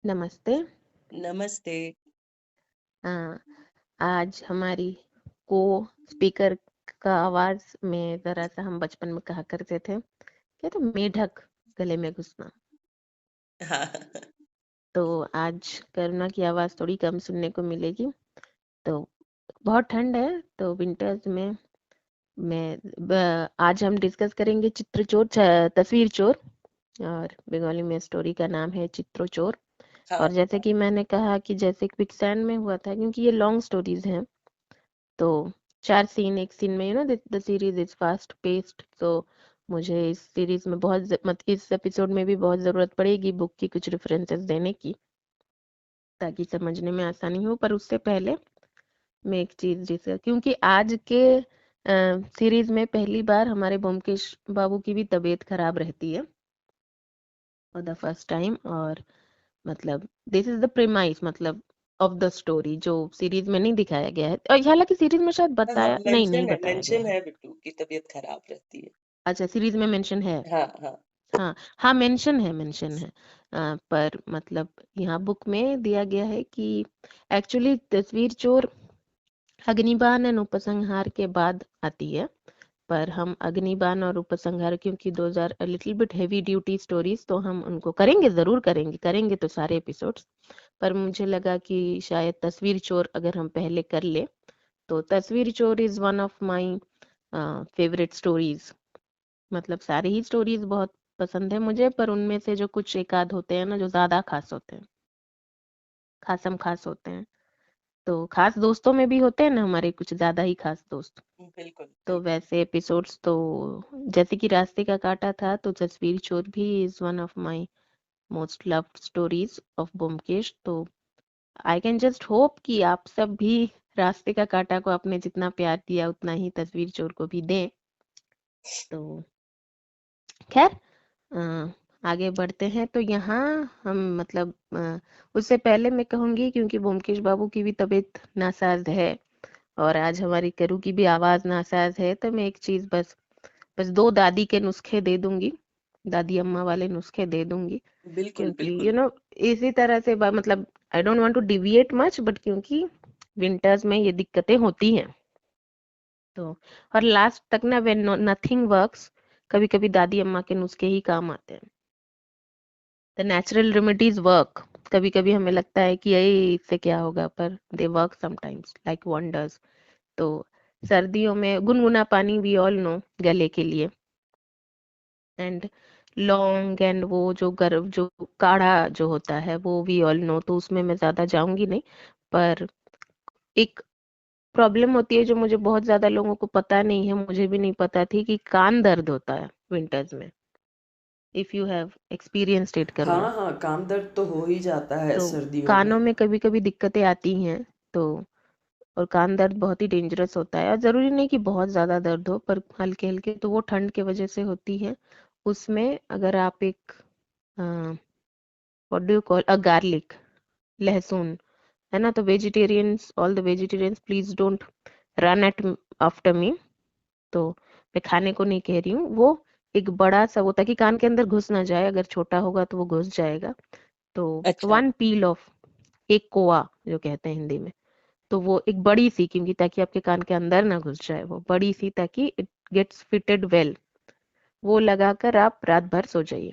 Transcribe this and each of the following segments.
नमस्ते। नमस्ते। हाँ, आज हमारी को स्पीकर का आवाज में ज़रा-सा हम बचपन में कहा करते थे, क्या तो मेढक गले में घुसना। हाँ, तो आज करुणा की आवाज़ थोड़ी कम सुनने को मिलेगी। तो बहुत ठंड है, तो विंटर्स में आज हम डिस्कस करेंगे तस्वीर चोर, और बंगाली में स्टोरी का नाम है चित्रो चोर। हाँ, और जैसे कि मैंने कहा कि जैसे क्विकसैंड में हुआ था, क्योंकि ये लॉन्ग स्टोरीज हैं, तो 4 सीन एक सीन में, the series is fast paced. तो मुझे इस सीरीज में इस एपिसोड में भी बहुत जरूरत पड़ेगी बुक की कुछ रेफरेंसेस देने की, ताकि समझने में आसानी हो। पर उससे पहले मैं एक चीज डिस्कस, क्योंकि आज के सीरीज में पहली बार हमारे ब्योमकेश बाबू की भी तबीयत खराब रहती है फॉर द फर्स्ट टाइम। और मतलब दिस इज द प्रीमाइस, मतलब ऑफ द स्टोरी, जो सीरीज में नहीं दिखाया गया है, और हालांकि सीरीज में शायद हाँ, हाँ, बताया नहीं बताया गया मेंशन है। है बिट्टू की तबीयत खराब रहती है। अच्छा, सीरीज में मेंशन है। हाँ, हाँ, हाँ हाँ, मेंशन है। पर मतलब यहाँ बुक में दिया गया है कि एक्चुअली तस्वीर चोर अग्निबाण एंड उपसंहार के बाद आती है। पर हम अग्निबाण और उपसंहार, क्योंकि those are little bit heavy duty stories, तो हम उनको करेंगे, जरूर करेंगे तो सारे एपिसोड्स। पर मुझे लगा कि शायद तस्वीर चोर अगर हम पहले कर ले, तो तस्वीर चोर is one of my favourite stories. मतलब सारी ही स्टोरीज बहुत पसंद है मुझे, पर उनमें से जो कुछ एक आध होते हैं ना, जो ज्यादा खास होते हैं, खासम खास होते हैं। तो खास दोस्तों में भी होते हैं ना हमारे कुछ ज्यादा ही खास दोस्त। बिल्कुल, तो बिल्कुल। वैसे एपिसोड्स तो जैसे कि रास्ते का कांटा था, तो तस्वीर चोर भी is one of my most loved stories of Byomkesh. तो आई कैन जस्ट होप कि आप सब भी रास्ते का कांटा को आपने जितना प्यार दिया उतना ही तस्वीर चोर को भी दें। तो खैर, अ, आगे बढ़ते हैं। तो यहाँ हम मतलब उससे पहले मैं कहूंगी, क्योंकि ब्योमकेश बाबू की भी तबीयत नासाज है और आज हमारी करू की भी आवाज नासाज है, तो मैं एक चीज बस दो दादी के नुस्खे दे दूंगी, दादी अम्मा वाले नुस्खे दे दूंगी। बिल्कुल, क्योंकि बिल्कुल। इसी तरह से मतलब I don't want to deviate much, but क्योंकि विंटर्स में ये दिक्कतें होती हैं, तो और लास्ट तक ना व्हेन नथिंग वर्क्स, कभी कभी दादी अम्मा के नुस्खे ही काम आते हैं। The natural remedies work. कभी कभी हमें लगता है कि यही इससे क्या होगा, पर they work sometimes like wonders. तो सर्दियों में गुनगुना पानी, वी ऑल नो, गले के लिए। एंड लौंग एंड वो जो गर्म जो काढ़ा जो होता है, वो वी ऑल नो, तो उसमें मैं ज्यादा जाऊंगी नहीं। पर एक प्रॉब्लम होती है जो मुझे बहुत ज्यादा लोगों को पता नहीं है, मुझे भी नहीं पता थी, कि कान दर्द होता है विंटर्स में। If you have experienced it, Karuna. हाँ, हाँ, काम दर्द तो हो ही जाता है तो सर्दियों में। कानों में कभी कभी दिक्कतें आती हैं। तो और कान दर्द बहुत ही डेंजरस होता है, और जरूरी नहीं कि बहुत ज्यादा दर्द हो, पर हल्के हल्के तो वो ठंड के वजह से होती है। उसमें अगर आप एक what do you call a garlic, लहसुन, है ना, तो vegetarians, all the vegetarians, please don't run at after me. तो मैं खाने को नहीं कह रही हूँ, वो एक बड़ा सा वो, ताकि कान के अंदर घुस ना जाए, अगर छोटा होगा तो वो घुस जाएगा। तो अच्छा। वन पील ऑफ, एक कोआ जो कहते हैं हिंदी में, तो वो एक बड़ी सी, क्योंकि ताकि आपके कान के अंदर ना घुस जाए, वो बड़ी सी, ताकि इट गेट्स फिटेड वेल, वो लगाकर आप रात भर सो जाइए।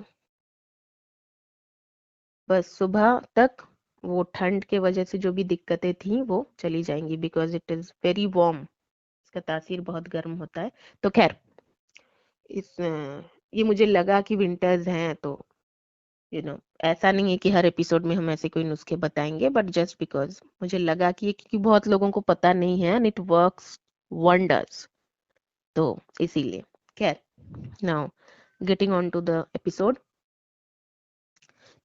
बस सुबह तक वो ठंड के वजह से जो भी दिक्कतें थी वो चली जाएंगी, because it is very warm, इसका तासीर बहुत गर्म होता है। तो खैर, ये मुझे लगा कि विंटर्स हैं, तो ऐसा नहीं है कि हर एपिसोड में हम ऐसे कोई नुस्खे बताएंगे, बट जस्ट बिकॉज मुझे लगा कि ये, क्योंकि बहुत लोगों को पता नहीं है, एंड इट वर्क्स वंडर्स, तो इसीलिए। खैर, now getting on to the episode.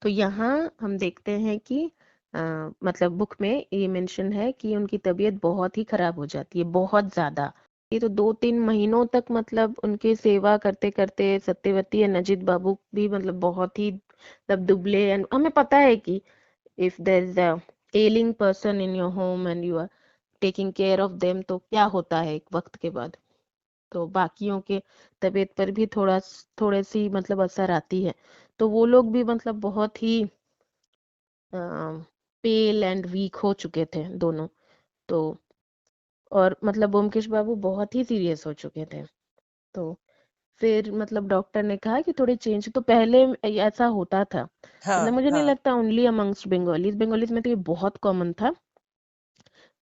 तो यहाँ हम देखते हैं कि मतलब बुक में ये मेंशन है कि उनकी तबीयत बहुत ही खराब हो जाती है, बहुत ज्यादा। ये तो 2-3 महीनों तक, मतलब उनके सेवा करते करते सत्यवती एंड अजित बाबू भी मतलब बहुत ही मतलब दुबले। एंड हमें पता है कि if there is a ailing person in your home and you are taking care of them, तो क्या होता है एक वक्त के बाद, तो बाकियों के तबीयत पर भी थोड़े सी मतलब असर आती है। तो वो लोग भी मतलब बहुत ही पेल एंड वीक हो चुके थे दोनों। तो और मतलब ब्योमकेश बाबू बहुत ही सीरियस हो चुके थे। तो फिर मतलब डॉक्टर ने कहा कि थोड़े चेंज, तो पहले ऐसा होता था, मतलब हाँ मुझे नहीं हाँ लगता ओनली अमंग्स्ट बंगालीज, बंगालीज में तो ये बहुत कॉमन था।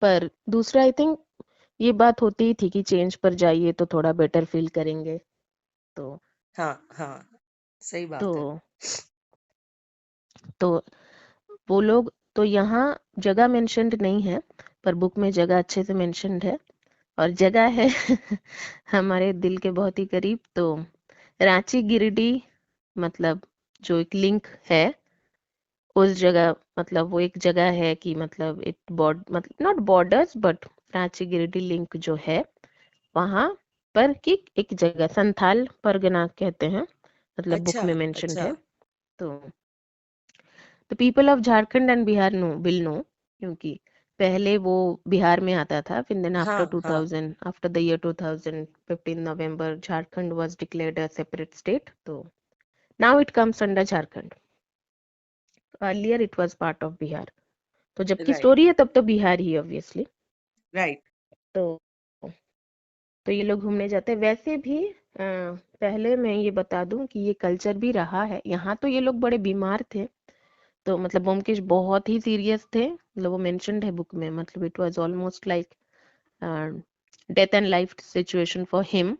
पर दूसरा आई थिंक ये बात होती ही थी कि चेंज पर जाइए तो थोड़ा बेटर फील करेंगे। तो हाँ हाँ, सही तो बात है। तो वो लोग, तो यहाँ जगह मेंशन्ड नहीं है, पर बुक में जगह अच्छे से मेंशन्ड है। और जगह है हमारे दिल के बहुत ही करीब। तो रांची गिरिडीह, मतलब जो एक लिंक है उस जगह, मतलब वो एक जगह है कि मतलब इट बॉर्ड, मतलब not borders but Ranchi Giridih link जो है वहां पर की एक जगह संथाल परगना कहते हैं, मतलब बुक अच्छा में मेंशन्ड अच्छा। है। तो the people of Jharkhand and Bihar no will no, क्योंकि पहले वो बिहार में आता था, फिर देन आफ्टर हाँ हाँ 2000, after the year 2015 November Jharkhand was declared a separate state. तो now it comes under Jharkhand, earlier it was part of Bihar. तो जबकि राइट स्टोरी है तब तो बिहार ही ऑब्वियसली। राइट। तो तो ये लोग घूमने जाते हैं वैसे भी। पहले मैं ये बता दूं कि ये कल्चर भी रहा है यहाँ, तो ये लोग बड़े बीमार थे। तो मतलब ब्योमकेश बहुत ही सीरियस थे, मतलब वो मेंशन्ड है बुक में, मतलब it was almost like death and life situation for him.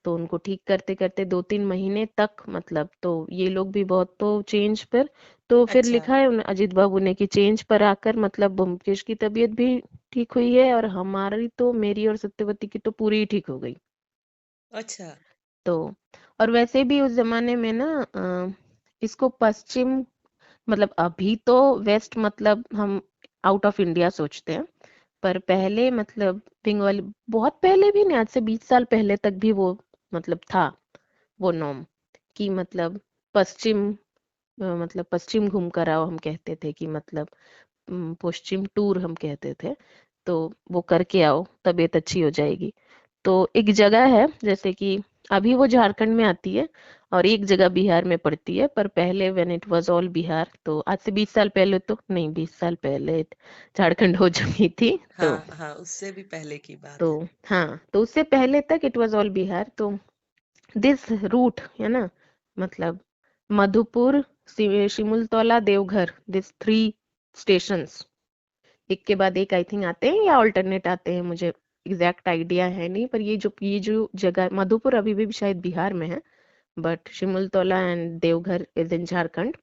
तो उनको ठीक करते करते 2-3 महीने तक, मतलब तो ये लोग भी बहुत तो चेंज पर। तो फिर अच्छा लिखा है अजित बाबू ने कि चेंज पर आकर मतलब ब्योमकेश की तबीयत भी ठीक हुई है, और हमारी तो, मेरी और सत्यवती की तो पूरी ही ठीक हो गई। अच्छा। तो और वैसे भी उस जमाने में ना इसको पश्चिम, मतलब अभी तो वेस्ट मतलब हम आउट ऑफ इंडिया सोचते हैं, पर पहले मतलब बंगाली, बहुत पहले भी नहीं, आज से 20 साल पहले तक भी वो मतलब था वो नॉर्म, कि मतलब पश्चिम, मतलब पश्चिम घूम कर आओ हम कहते थे, कि मतलब पश्चिम टूर हम कहते थे। तो वो करके आओ तबीयत अच्छी हो जाएगी। तो एक जगह है जैसे कि अभी वो झारखंड में आती है और एक जगह बिहार में पड़ती है, पर पहले when it was all Bihar, तो आज से 20 साल पहले, तो नहीं 20 साल पहले झारखंड हो चुकी थी। तो हाँ हाँ, उससे भी पहले की तो बात है। हाँ, तो उससे पहले तक इट वाज ऑल बिहार। तो दिस रूट है ना, मतलब मधुपुर, शिमुलतौला, देवघर, दिस 3 स्टेशंस एक के बाद एक आई थिंक आते हैं या अल्टरनेट आते हैं, मुझे एग्जैक्ट आइडिया है नहीं, पर ये जो जगह मधुपुर अभी भी शायद बिहार में है, but Shimultala and Deoghar is in Jharkhand.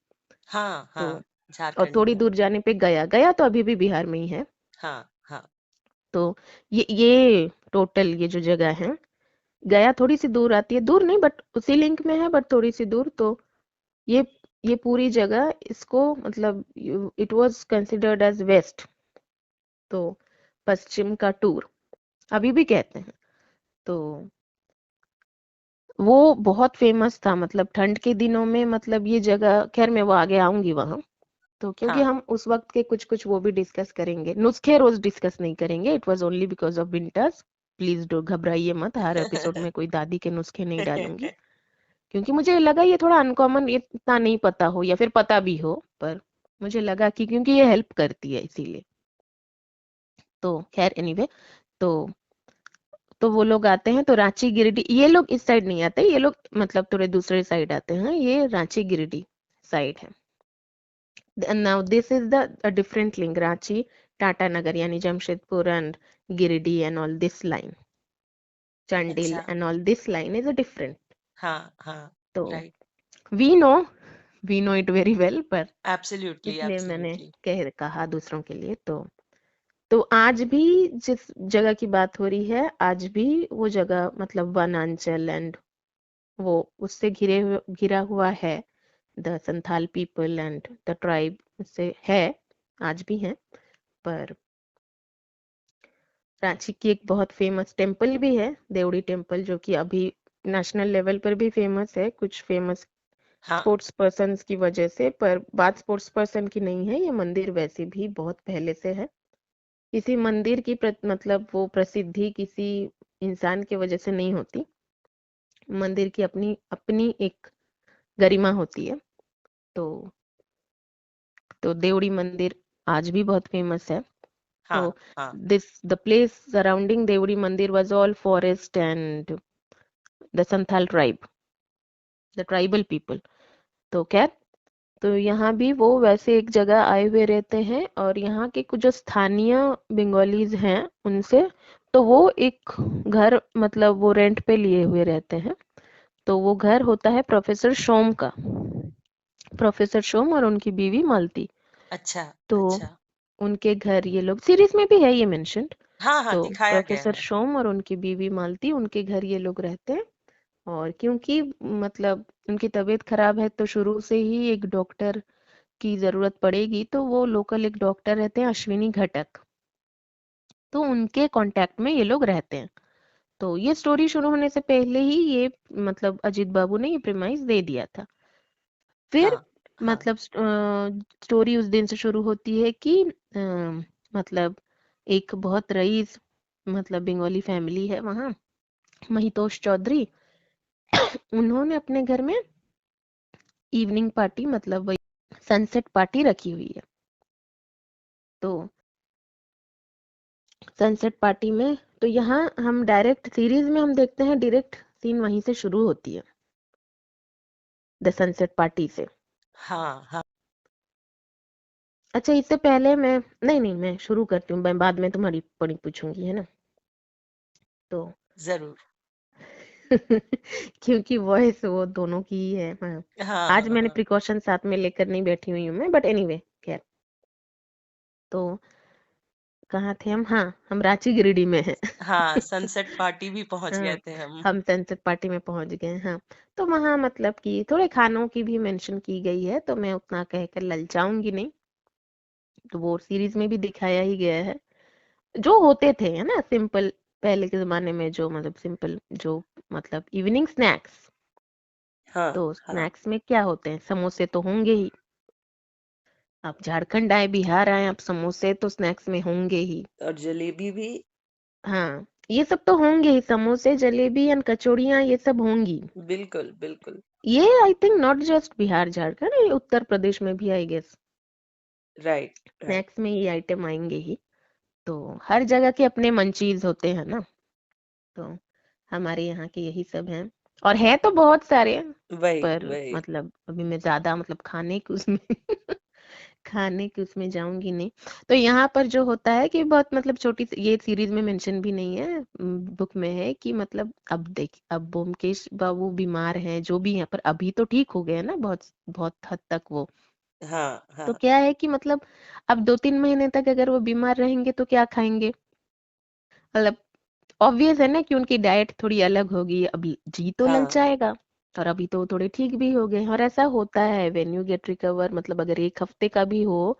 हाँ तो हाँ, और झारखंड थोड़ी में। दूर जाने पे गया, गया तो अभी भी बिहार में ही है। हाँ हाँ। तो ये टोटल ये जो जगह है, गया थोड़ी सी दूर आती है, दूर नहीं बट उसी लिंक में है, बट थोड़ी सी दूर। तो ये ये पूरी जगह इसको मतलब it was considered as west, तो पश्चिम का टूर अभी भी कहते हैं। तो वो बहुत फेमस था, मतलब ठंड के दिनों में, मतलब ये जगह, खैर मैं वो आगे आऊंगी वहां। तो क्योंकि हाँ हम उस वक्त के कुछ कुछ वो भी डिस्कस करेंगे, नुस्खे रोज डिस्कस नहीं करेंगे, it was only because of winters. Please do घबराइए मत, हर एपिसोड में कोई दादी के नुस्खे नहीं डालूंगी, क्योंकि मुझे लगा ये थोड़ा अनकॉमन, इतना नहीं पता हो या फिर पता भी हो, पर मुझे लगा कि क्योंकि ये हेल्प करती है इसीलिए। तो खैर एनीवे, तो तो वो लोग आते हैं, तो रांची गिरिडीह, ये लोग इस साइड नहीं आते, ये लोग मतलब थोड़े दूसरे साइड आते हैं, ये रांची गिरिडीह साइड है। Now this is the a different link, Ranchi Tatanagar यानी Jamshedpur and Giridih and all this line, Chandil अच्छा। And all this line is a different. हाँ हाँ। तो right. We know we know it very well, पर एब्सोल्युटली इसलिए मैंने एब्सोल्युटली। कहा दूसरों के लिए। तो आज भी जिस जगह की बात हो रही है, आज भी वो जगह मतलब वनांचल एंड वो उससे घिरा हुआ है, the Santhal people and the tribe से है, आज भी है। पर रांची की एक बहुत फेमस टेम्पल भी है, देवड़ी टेम्पल, जो कि अभी नेशनल लेवल पर भी फेमस है, कुछ फेमस हाँ स्पोर्ट्स पर्सन्स की वजह से। पर बात स्पोर्ट्स पर्सन की नहीं है, ये मंदिर वैसे भी बहुत पहले से है। किसी मंदिर की मतलब वो प्रसिद्धि किसी इंसान की वजह से नहीं होती, मंदिर की अपनी अपनी एक गरिमा होती है। तो तो देवड़ी मंदिर आज भी बहुत फेमस है। तो हाँ हाँ द प्लेस सराउंडिंग देवड़ी मंदिर was all forest and the Santhal tribe, the tribal people. तो खैर, तो यहाँ भी वो वैसे एक जगह आए हुए रहते हैं, और यहाँ के कुछ जो स्थानीय बंगालीज हैं उनसे, तो वो एक घर मतलब वो रेंट पे लिए हुए रहते हैं। तो वो घर होता है प्रोफेसर शोम का, प्रोफेसर शोम और उनकी बीवी मालती। अच्छा तो अच्छा। उनके घर ये लोग, सीरीज में भी है ये मेंशन्ड। हाँ हाँ, तो दिखाया गया प्रोफेसर है। शोम और उनकी बीवी मालती, उनके घर ये लोग रहते हैं। और क्योंकि मतलब उनकी तबीयत खराब है, तो शुरू से ही एक डॉक्टर की जरूरत पड़ेगी, तो वो लोकल एक डॉक्टर रहते हैं अश्विनी घटक, तो उनके कांटेक्ट में ये लोग रहते हैं। तो ये स्टोरी शुरू होने से पहले ही ये मतलब अजीत बाबू ने ये प्रेमाइस दे दिया था। फिर हाँ हाँ मतलब स्टोरी उस दिन से शुरू होती है कि मतलब एक बहुत रईस मतलब बंगाली फैमिली है वहाँ, महितोष चौधरी। उन्होंने अपने घर में इवनिंग पार्टी मतलब वही सनसेट पार्टी रखी हुई है। तो सनसेट पार्टी में, तो यहाँ हम डायरेक्ट सीरीज में हम देखते हैं डायरेक्ट सीन वहीं से शुरू होती है, द सनसेट पार्टी से। हाँ हाँ। अच्छा, इससे पहले मैं, नहीं नहीं, मैं शुरू करती हूँ, मैं बाद में तुम्हारी पड़ी पूछूंगी, है ना। तो जरूर। क्योंकि वॉइस वो दोनों की ही है, हाँ। आज हाँ मैंने हाँ प्रिकॉशन साथ में लेकर नहीं बैठी हुई हूँ मैं, बट एनीवे खैर। तो कहाँ थे हम, हाँ हम रांची गिरिडीह में हैं। हाँ, सनसेट पार्टी भी पहुंच गए हाँ, थे हम। हम सनसेट पार्टी में पहुंच गए, हाँ। तो वहाँ मतलब कि थोड़े खानों की भी मेंशन की गई है, तो मैं उतना कहकर ललचाऊंगी नहीं। तो वो सीरीज में भी दिखाया ही गया है जो होते थे, है ना, सिंपल। पहले के जमाने में जो मतलब सिंपल जो मतलब इवनिंग स्नैक्स, हाँ तो हाँ। स्नैक्स में क्या होते हैं, समोसे तो होंगे ही। आप झारखंड आए, बिहार आए, आप समोसे तो स्नैक्स में होंगे ही। और जलेबी भी। हाँ, ये सब तो होंगे ही, समोसे जलेबी एंड कचौड़ियाँ ये सब होंगी। बिल्कुल बिल्कुल। ये I think not just Bihar Jharkhand, ये उत्तर प्रदेश में भी I guess right right. Snacks में ये आइटम आएंगे ही। तो हर जगह के अपने मंचीज होते हैं ना। तो हमारे यहाँ के यही सब हैं, और है तो बहुत सारे, वही पर वही। मतलब अभी मैं ज्यादा मतलब खाने के उसमें खाने की उसमें जाऊंगी नहीं। तो यहाँ पर जो होता है कि बहुत मतलब छोटी ये सीरीज में मेंशन भी नहीं है, बुक में है कि मतलब अब देख, अब ब्योमकेश बाबू बीमार हैं जो भी हैं, पर अभी तो ठीक हो गए हैं ना बहुत बहुत हद तक वो। हाँ तो हाँ। क्या है कि मतलब अब 2-3 महीने तक अगर वो बीमार रहेंगे तो क्या खाएंगे, मतलब ऑब्वियस है ना कि उनकी डाइट थोड़ी अलग होगी। अब जी तो हाँ, ललचाएगा, और अभी तो थोड़े ठीक भी हो गए, और ऐसा होता है व्हेन यू गेट रिकवर, मतलब अगर एक हफ्ते का भी हो,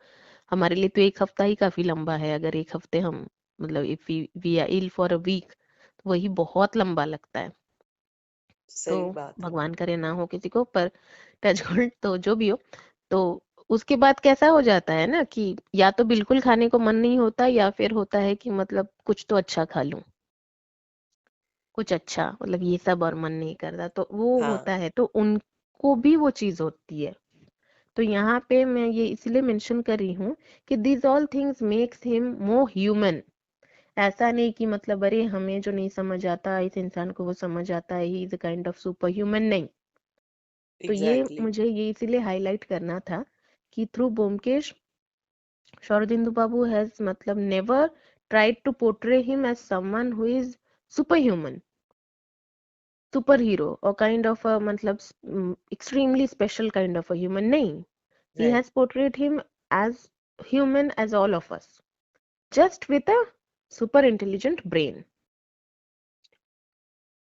हमारे लिए तो एक हफ्ता ही काफी लंबा है। अगर एक हफ्ते हम मतलब if we are ill for a week, तो वही बहुत लंबा लगता है। तो सही बात है। भगवान करे ना हो किसी को, पर टचवुड, तो जो भी हो। तो उसके बाद कैसा हो जाता है ना कि या तो बिल्कुल खाने को मन नहीं होता, या फिर होता है कि मतलब कुछ तो अच्छा खा लूं, कुछ अच्छा, मतलब ये सब और मन नहीं करता, तो वो हाँ होता है, तो उनको भी वो चीज होती है। तो यहाँ पे मैं ये इसलिए मेंशन कर रही हूँ कि this all things makes him more human. ऐसा नहीं कि मतलब अरे हमें जो नहीं समझ आता इस इंसान को वो समझ आता है, he is a kind of super human, नहीं। तो ये एग्जैक्टली। मुझे ये इसीलिए हाईलाइट करना था कि थ्रू ब्योमकेश, शरदिंदु बाबू हैज मतलब never tried to portray him as someone who is superhuman, super hero, और काइंड ऑफ अ मतलब extremely special kind of a human, नहीं। ही right. Has portrayed him as human as all of us, just with a super intelligent brain.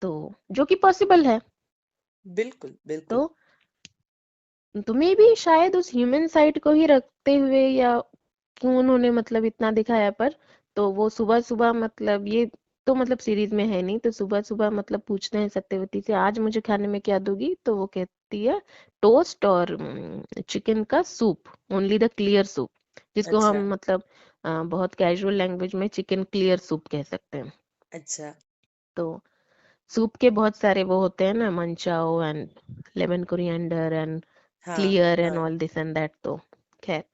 तो जो कि possible है। बिल्कुल तो बिल्कुल। मे भी शायद उस ह्यूमन साइड को ही रखते हुए, या क्यों उन्होंने मतलब इतना दिखाया, पर तो वो सुबह सुबह मतलब ये तो मतलब सीरीज में है नहीं, तो सुबह सुबह मतलब पूछते हैं सत्यवती से आज मुझे खाने में क्या दोगी, तो वो कहती है टोस्ट और चिकन का soup, only the clear soup, जिसको अच्छा हम मतलब बहुत कैजुअल लैंग्वेज में चिकन क्लियर सूप कह सकते हैं। अच्छा। तो सूप के बहुत सारे वो होते हैं ना, manchow and lemon coriander and हाँ क्लियर एंड हाँ ऑल दिस एंड दैट, तो खैर।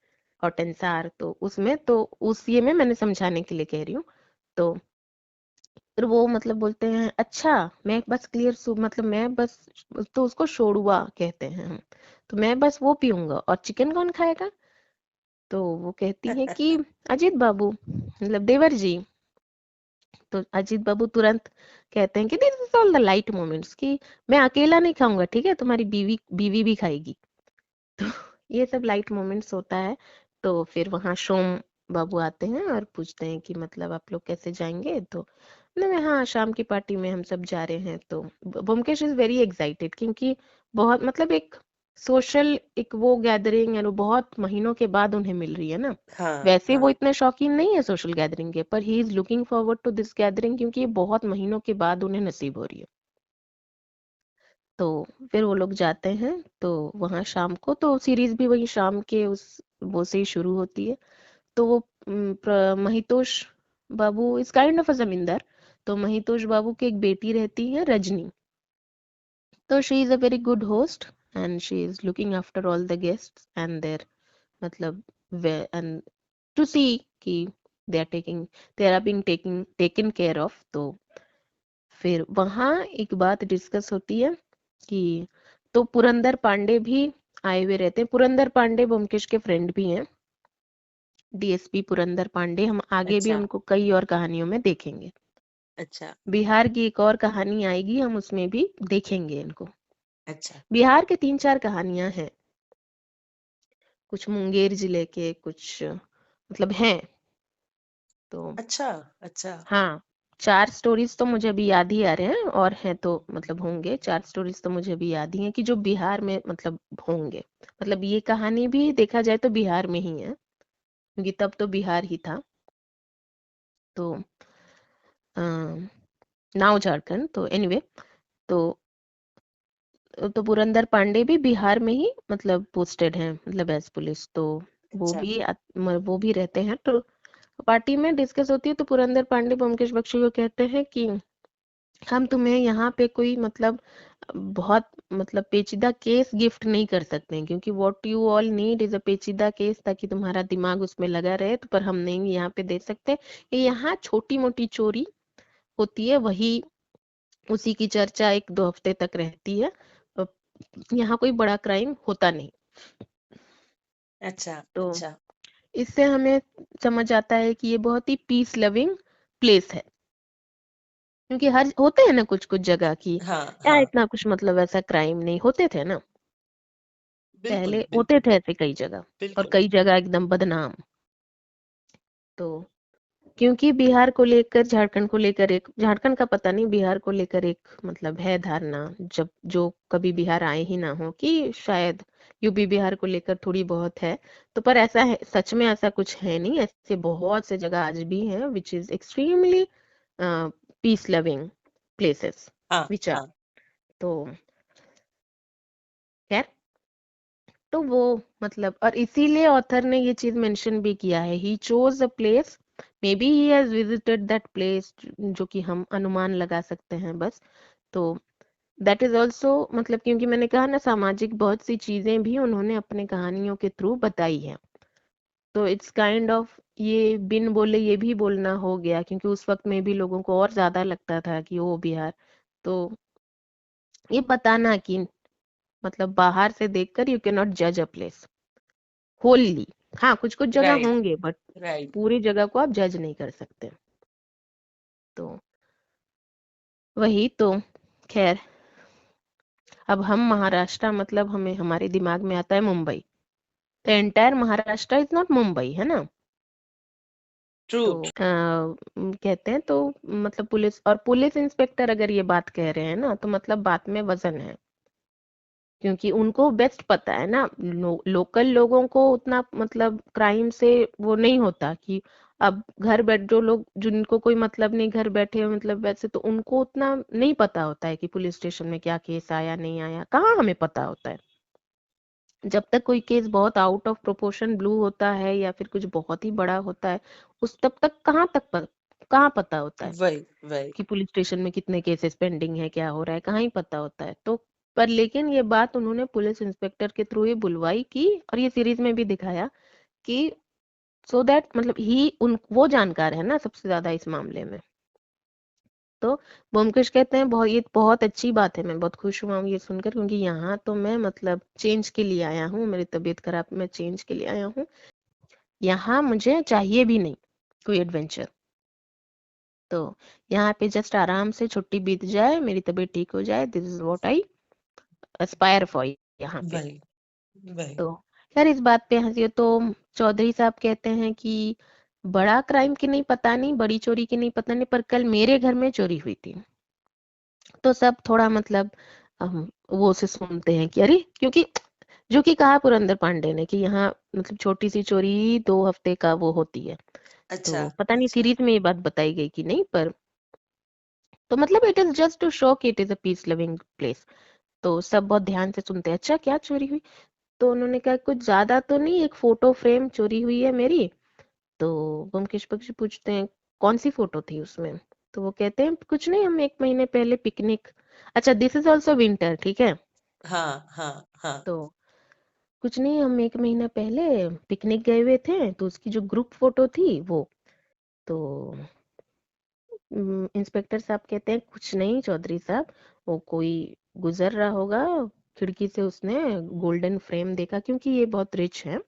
हॉटेंसार, तो उसमें तो उस ये में मैंने समझाने के लिए कह रही हूँ। तो फिर वो मतलब बोलते हैं अच्छा, मैं बस क्लियर मतलब मैं बस, तो उसको शोरबा कहते हैं हम, तो मैं बस वो पीऊंगा और चिकन कौन खाएगा। तो वो कहती है कि अजीत बाबू, मतलब देवर जी। तो अजीत बाबू तुरंत कहते हैं कि this is all the light moments, कि मैं अकेला नहीं खाऊंगा, ठीक है, तुम्हारी बीवी बीवी भी खाएगी। तो ये सब लाइट मोमेंट्स होता है। तो फिर वहाँ सोम बाबू आते हैं और पूछते हैं कि मतलब आप लोग कैसे जाएंगे। तो नहीं, हाँ शाम की पार्टी में हम सब जा रहे हैं। तो ब्योमकेश इज वेरी एक्साइटेड, क्योंकि बहुत मतलब एक सोशल एक वो गैदरिंग है, वो बहुत महीनों के बाद उन्हें मिल रही है ना। हाँ वैसे वो हाँ। इतने शौकीन नहीं है सोशल गैदरिंग के, पर he is looking forward to this gathering, क्योंकि ये बहुत महीनों के बाद उन्हें नसीब हो रही है। तो फिर वो लोग जाते हैं। तो वहाँ शाम को तो सीरीज भी वही शाम के उस वो से ही शुरू होती है। तो वो महितोष बाबू इज काइंड ऑफ अ जमींदार। तो महितोष बाबू की एक बेटी रहती है रजनी। तो she is a very good host and she is looking after all the guests and there मतलब एंड टू सी कि they are being taken care of. तो फिर वहां एक बात डिस्कस होती है कि तो पुरंदर पांडे भी आए हुए रहते हैं। पुरंदर पांडे ब्योमकेश के फ्रेंड भी हैं, डीएसपी पुरंदर पांडे। हम आगे भी अच्छा उनको कई और कहानियों में देखेंगे। अच्छा बिहार की एक और कहानी आएगी, हम उसमें भी देखेंगे इनको। अच्छा बिहार के 3-4 कहानियां हैं, कुछ मुंगेर जिले के, कुछ मतलब हैं। तो अच्छा अच्छा। हाँ, 4 स्टोरीज तो मुझे अभी याद ही आ रहे हैं, और हैं तो मतलब होंगे 4 स्टोरीज तो मुझे अभी याद ही हैं कि जो बिहार में मतलब होंगे। मतलब ये कहानी भी देखा जाए तो बिहार में ही है, क्योंकि तब तो बिहार ही था। तो नाउ झारखंड। तो एनीवे, तो तो पुरंदर पांडे भी बिहार में ही मतलब पोस्टेड हैं, मतलब एज पुलिस। तो वो अच्छा भी वो भी रहते हैं। तो पार्टी में डिस्कस होती है। तो पुरंदर पांडे ब्योमकेश बख्शी को कहते हैं कि हम तुम्हें यहाँ पे कोई मतलब बहुत मतलब पेचीदा केस गिफ्ट नहीं कर सकते हैं, क्योंकि what you all need is a पेचीदा केस, ताकि तुम्हारा दिमाग उसमें लगा रहे। तो पर हम नहीं यहाँ पे दे सकते। ये यहाँ छोटी मोटी चोरी होती है, वही उसी की चर्चा 1-2 हफ्ते तक रहती है। अ, यहाँ कोई बड़ा क्राइम होता नहीं। अच्छा तो अच्छा। इससे हमें समझ आता है कि ये बहुत ही पीस लविंग प्लेस है, क्योंकि हर होते हैं ना कुछ कुछ जगह की हाँ या हाँ। इतना कुछ मतलब ऐसा क्राइम नहीं होते थे ना, बिल्कुल पहले होते बिल्कुल थे ऐसे कई जगह, और बिल्कुल। कई जगह एकदम बदनाम। तो क्योंकि बिहार को लेकर, झारखंड को लेकर एक, झारखंड का पता नहीं, बिहार को लेकर एक मतलब है धारणा, जब जो कभी बिहार आए ही ना हो, कि शायद यूपी बिहार को लेकर थोड़ी बहुत है। तो पर ऐसा है, सच में ऐसा कुछ है नहीं। ऐसे बहुत से जगह आज भी हैं which is extremely peace loving places हाँ विच आर। हाँ। तो खैर, तो वो मतलब, और इसीलिए ऑथर ने ये चीज मेंशन भी किया है, he chose a place, may be he has visited that place, जो कि हम अनुमान लगा सकते हैं बस। तो दैट इज ऑल्सो मतलब, क्योंकि मैंने कहा ना, सामाजिक बहुत सी चीजें भी उन्होंने अपने कहानियों के थ्रू बताई है। तो इट्स काइंड ऑफ ये बिन बोले ये भी बोलना हो गया, क्योंकि उस वक्त में भी लोगों को और ज्यादा लगता था कि ओ बिहार। तो ये बताना कि मतलब बाहर से देखकर यू कैन नॉट जज अ प्लेस होली। हाँ, कुछ कुछ जगह राइट होंगे, बट राइट। पूरी जगह को आप जज नहीं कर सकते। तो वही तो, खैर, अब हम महाराष्ट्र मतलब हमें हमारे दिमाग में आता है मुंबई। तो entire Maharashtra is not Mumbai, है ना। ट्रू। तो कहते हैं तो मतलब पुलिस और पुलिस इंस्पेक्टर अगर ये बात कह रहे हैं ना, तो मतलब बात में वजन है, क्योंकि उनको बेस्ट पता है ना। लोकल लोगों को उतना मतलब क्राइम से वो नहीं होता कि अब घर बैठ जो लोग जिनको कोई मतलब नहीं घर बैठे मतलब वैसे, तो उनको उतना नहीं पता होता है कि पुलिस स्टेशन में क्या केस आया नहीं आया, कहाँ हमें पता होता है। जब तक कोई केस बहुत आउट ऑफ प्रोपोर्शन ब्लू होता है या फिर कुछ बहुत ही बड़ा होता है, उस तब तक कहाँ पता होता है वही वही। कि पुलिस स्टेशन में कितने केसेस पेंडिंग है, क्या हो रहा है, कहाँ ही पता होता है। तो पर लेकिन ये बात उन्होंने पुलिस इंस्पेक्टर के थ्रू ही बुलवाई की, और ये सीरीज में भी दिखाया कि सो दैट मतलब ही उन वो जानकार है ना सबसे ज्यादा इस मामले में। तो ब्योमकेश कहते हैं बहुत, ये बहुत अच्छी बात है, मैं बहुत खुश हुआ हूँ ये सुनकर, क्योंकि यहाँ तो मैं मतलब चेंज के लिए आया हूँ, मेरी तबीयत खराब, मैं चेंज के लिए आया हूँ, यहाँ मुझे चाहिए भी नहीं कोई एडवेंचर। तो यहाँ पे जस्ट आराम से छुट्टी बीत जाए, मेरी तबीयत ठीक हो जाए, this is what I Aspire for यहाँ पे। वही वही। तो यार इस बात पे हंसी तो चौधरी साहब कहते हैं कि बड़ा क्राइम की नहीं पता नहीं, बड़ी चोरी की नहीं पता नहीं, पर कल मेरे घर में चोरी हुई थी। तो सब थोड़ा मतलब वो से सुनते हैं कि अरे, क्योंकि जो कि कहा पुरंदर पांडे ने कि यहाँ मतलब छोटी सी चोरी 2 हफ्ते का वो होती है। अच्छा तो पता नहीं अच्छा। सीरीज में ये बात बताई गई कि नहीं, पर तो मतलब it is just to show कि it is a peace loving place. तो सब बहुत ध्यान से सुनते हैं, अच्छा क्या चोरी हुई? तो उन्होंने कहा कुछ ज्यादा तो नहीं, एक फोटो फ्रेम चोरी हुई है मेरी। तो ब्योमकेश बख्शी पूछते हैं कौन सी फोटो थी उसमें? तो वो कहते हैं कुछ नहीं, हम 1 महीने पहले पिकनिक, अच्छा दिस इज ऑल्सो विंटर, ठीक है। हाँ हाँ हाँ। तो कुछ नहीं, हम 1 महीना पहले पिकनिक गए हुए थे, तो उसकी जो ग्रुप फोटो थी वो। तो इंस्पेक्टर साहब कहते हैं कुछ नहीं चौधरी साहब, वो कोई गुजर रहा होगा, खिड़की से उसने गोल्डन फ्रेम देखा, क्योंकि ये बहुत रिच है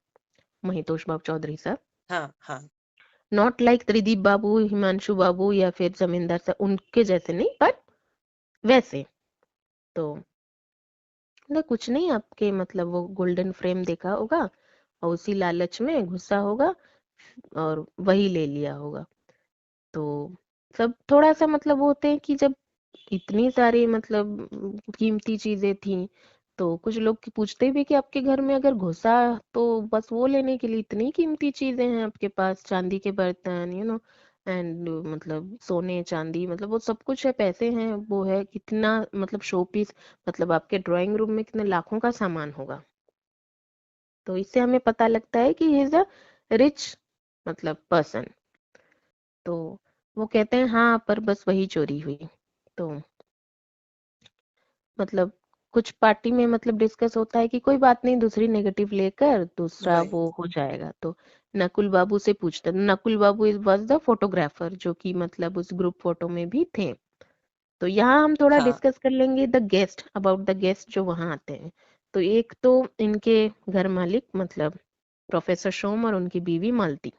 महितोष बाबू चौधरी साहब, हाँ हाँ। नॉट लाइक त्रिदीप बाबू, हिमांशु बाबू या फिर जमींदार साहब उनके जैसे नहीं, बट वैसे। तो ना कुछ नहीं, आपके मतलब वो गोल्डन फ्रेम देखा होगा और उसी लालच में घुसा होगा और वही ले लिया होगा। तो सब थोड़ा सा मतलब वो होते हैं कि जब इतनी सारी मतलब कीमती चीजें थी, तो कुछ लोग की पूछते भी कि आपके घर में अगर घुसा तो बस वो लेने के लिए इतनी कीमती चीजें हैं आपके पास, चांदी के बर्तन एंड मतलब सोने चांदी, मतलब वो सब कुछ है, पैसे हैं, वो है कितना मतलब शो पीस, मतलब आपके ड्राइंग रूम में कितने लाखों का सामान होगा। तो इससे हमें पता लगता है कि ही इज अ रिच मतलब पर्सन। तो वो कहते हैं हाँ पर बस वही चोरी हुई। तो मतलब कुछ पार्टी में मतलब डिस्कस होता है कि कोई बात नहीं, दूसरी नेगेटिव लेकर दूसरा वही। वो हो जाएगा। तो नकुल बाबू से पूछते, नकुल बाबू इज वाज द फोटोग्राफर जो कि मतलब उस ग्रुप फोटो में भी थे। तो यहाँ हम थोड़ा हाँ डिस्कस कर लेंगे the guest, about the guest जो वहां आते हैं। तो एक तो इनके घर मालिक मतलब प्रोफेसर शोम और उनकी बीवी मालती। तो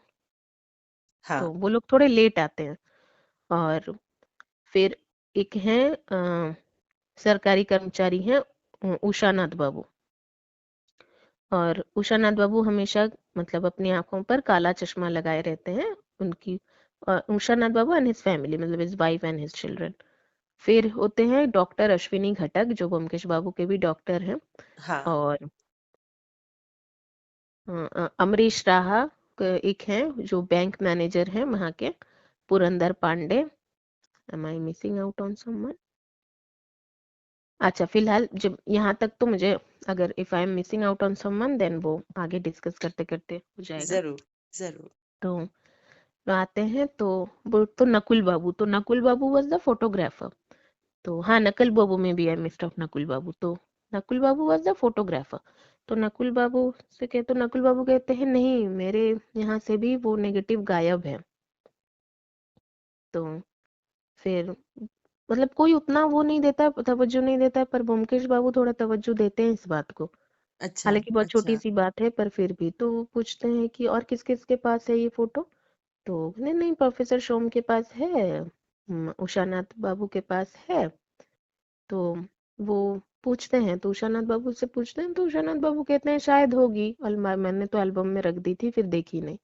हाँ वो लोग थोड़े लेट आते हैं। और फिर एक है सरकारी कर्मचारी हैं उषानाथ बाबू। और उषानाथ बाबू हमेशा मतलब अपनी आंखों पर काला चश्मा लगाए रहते हैं। उनकी उषानाथ बाबू एंड हिज फैमिली मतलब his wife and his children. फिर होते हैं डॉक्टर अश्विनी घटक जो ब्योमकेश बाबू के भी डॉक्टर हैं। हाँ और अमरीश राहा एक हैं जो बैंक मैनेजर हैं वहाँ के, Purandar Pandey. Am I missing out on someone? अच्छा फिलहाल जब यहाँ तक तो मुझे, अगर if I am missing out on someone then वो आगे डिस्कस करते करते हो जाएगा। जरूर जरूर। तो आते हैं तो वो तो नकुल बाबू, तो नकुल बाबू वाज द फोटोग्राफर। तो हाँ नकुल बाबू में भी आई मिस्ड ऑफ नकुल बाबू। तो नकुल बाबू वाज द फोटोग्राफर। तो नकुल बाबू से कहे तो नकुल बाबू कहते हैं नहीं, मेरे यहाँ से भी वो नेगेटिव गायब है। तो फिर मतलब कोई उतना वो नहीं देता, तवज्जो नहीं देता है, पर ब्योमकेश बाबू थोड़ा तवज्जो देते हैं इस बात को। अच्छा हालांकि बहुत छोटी अच्छा। सी बात है पर फिर भी। तो वो पूछते हैं कि और किस किस के पास है ये फोटो? तो नहीं नहीं प्रोफेसर शोम के पास है, उषानाथ बाबू के पास है। तो वो पूछते हैं, तो उषानाथ बाबू से पूछते हैं, तो उषानाथ बाबू कहते हैं शायद होगी, अलमारी मैंने तो एल्बम में रख दी थी फिर देखी नहीं।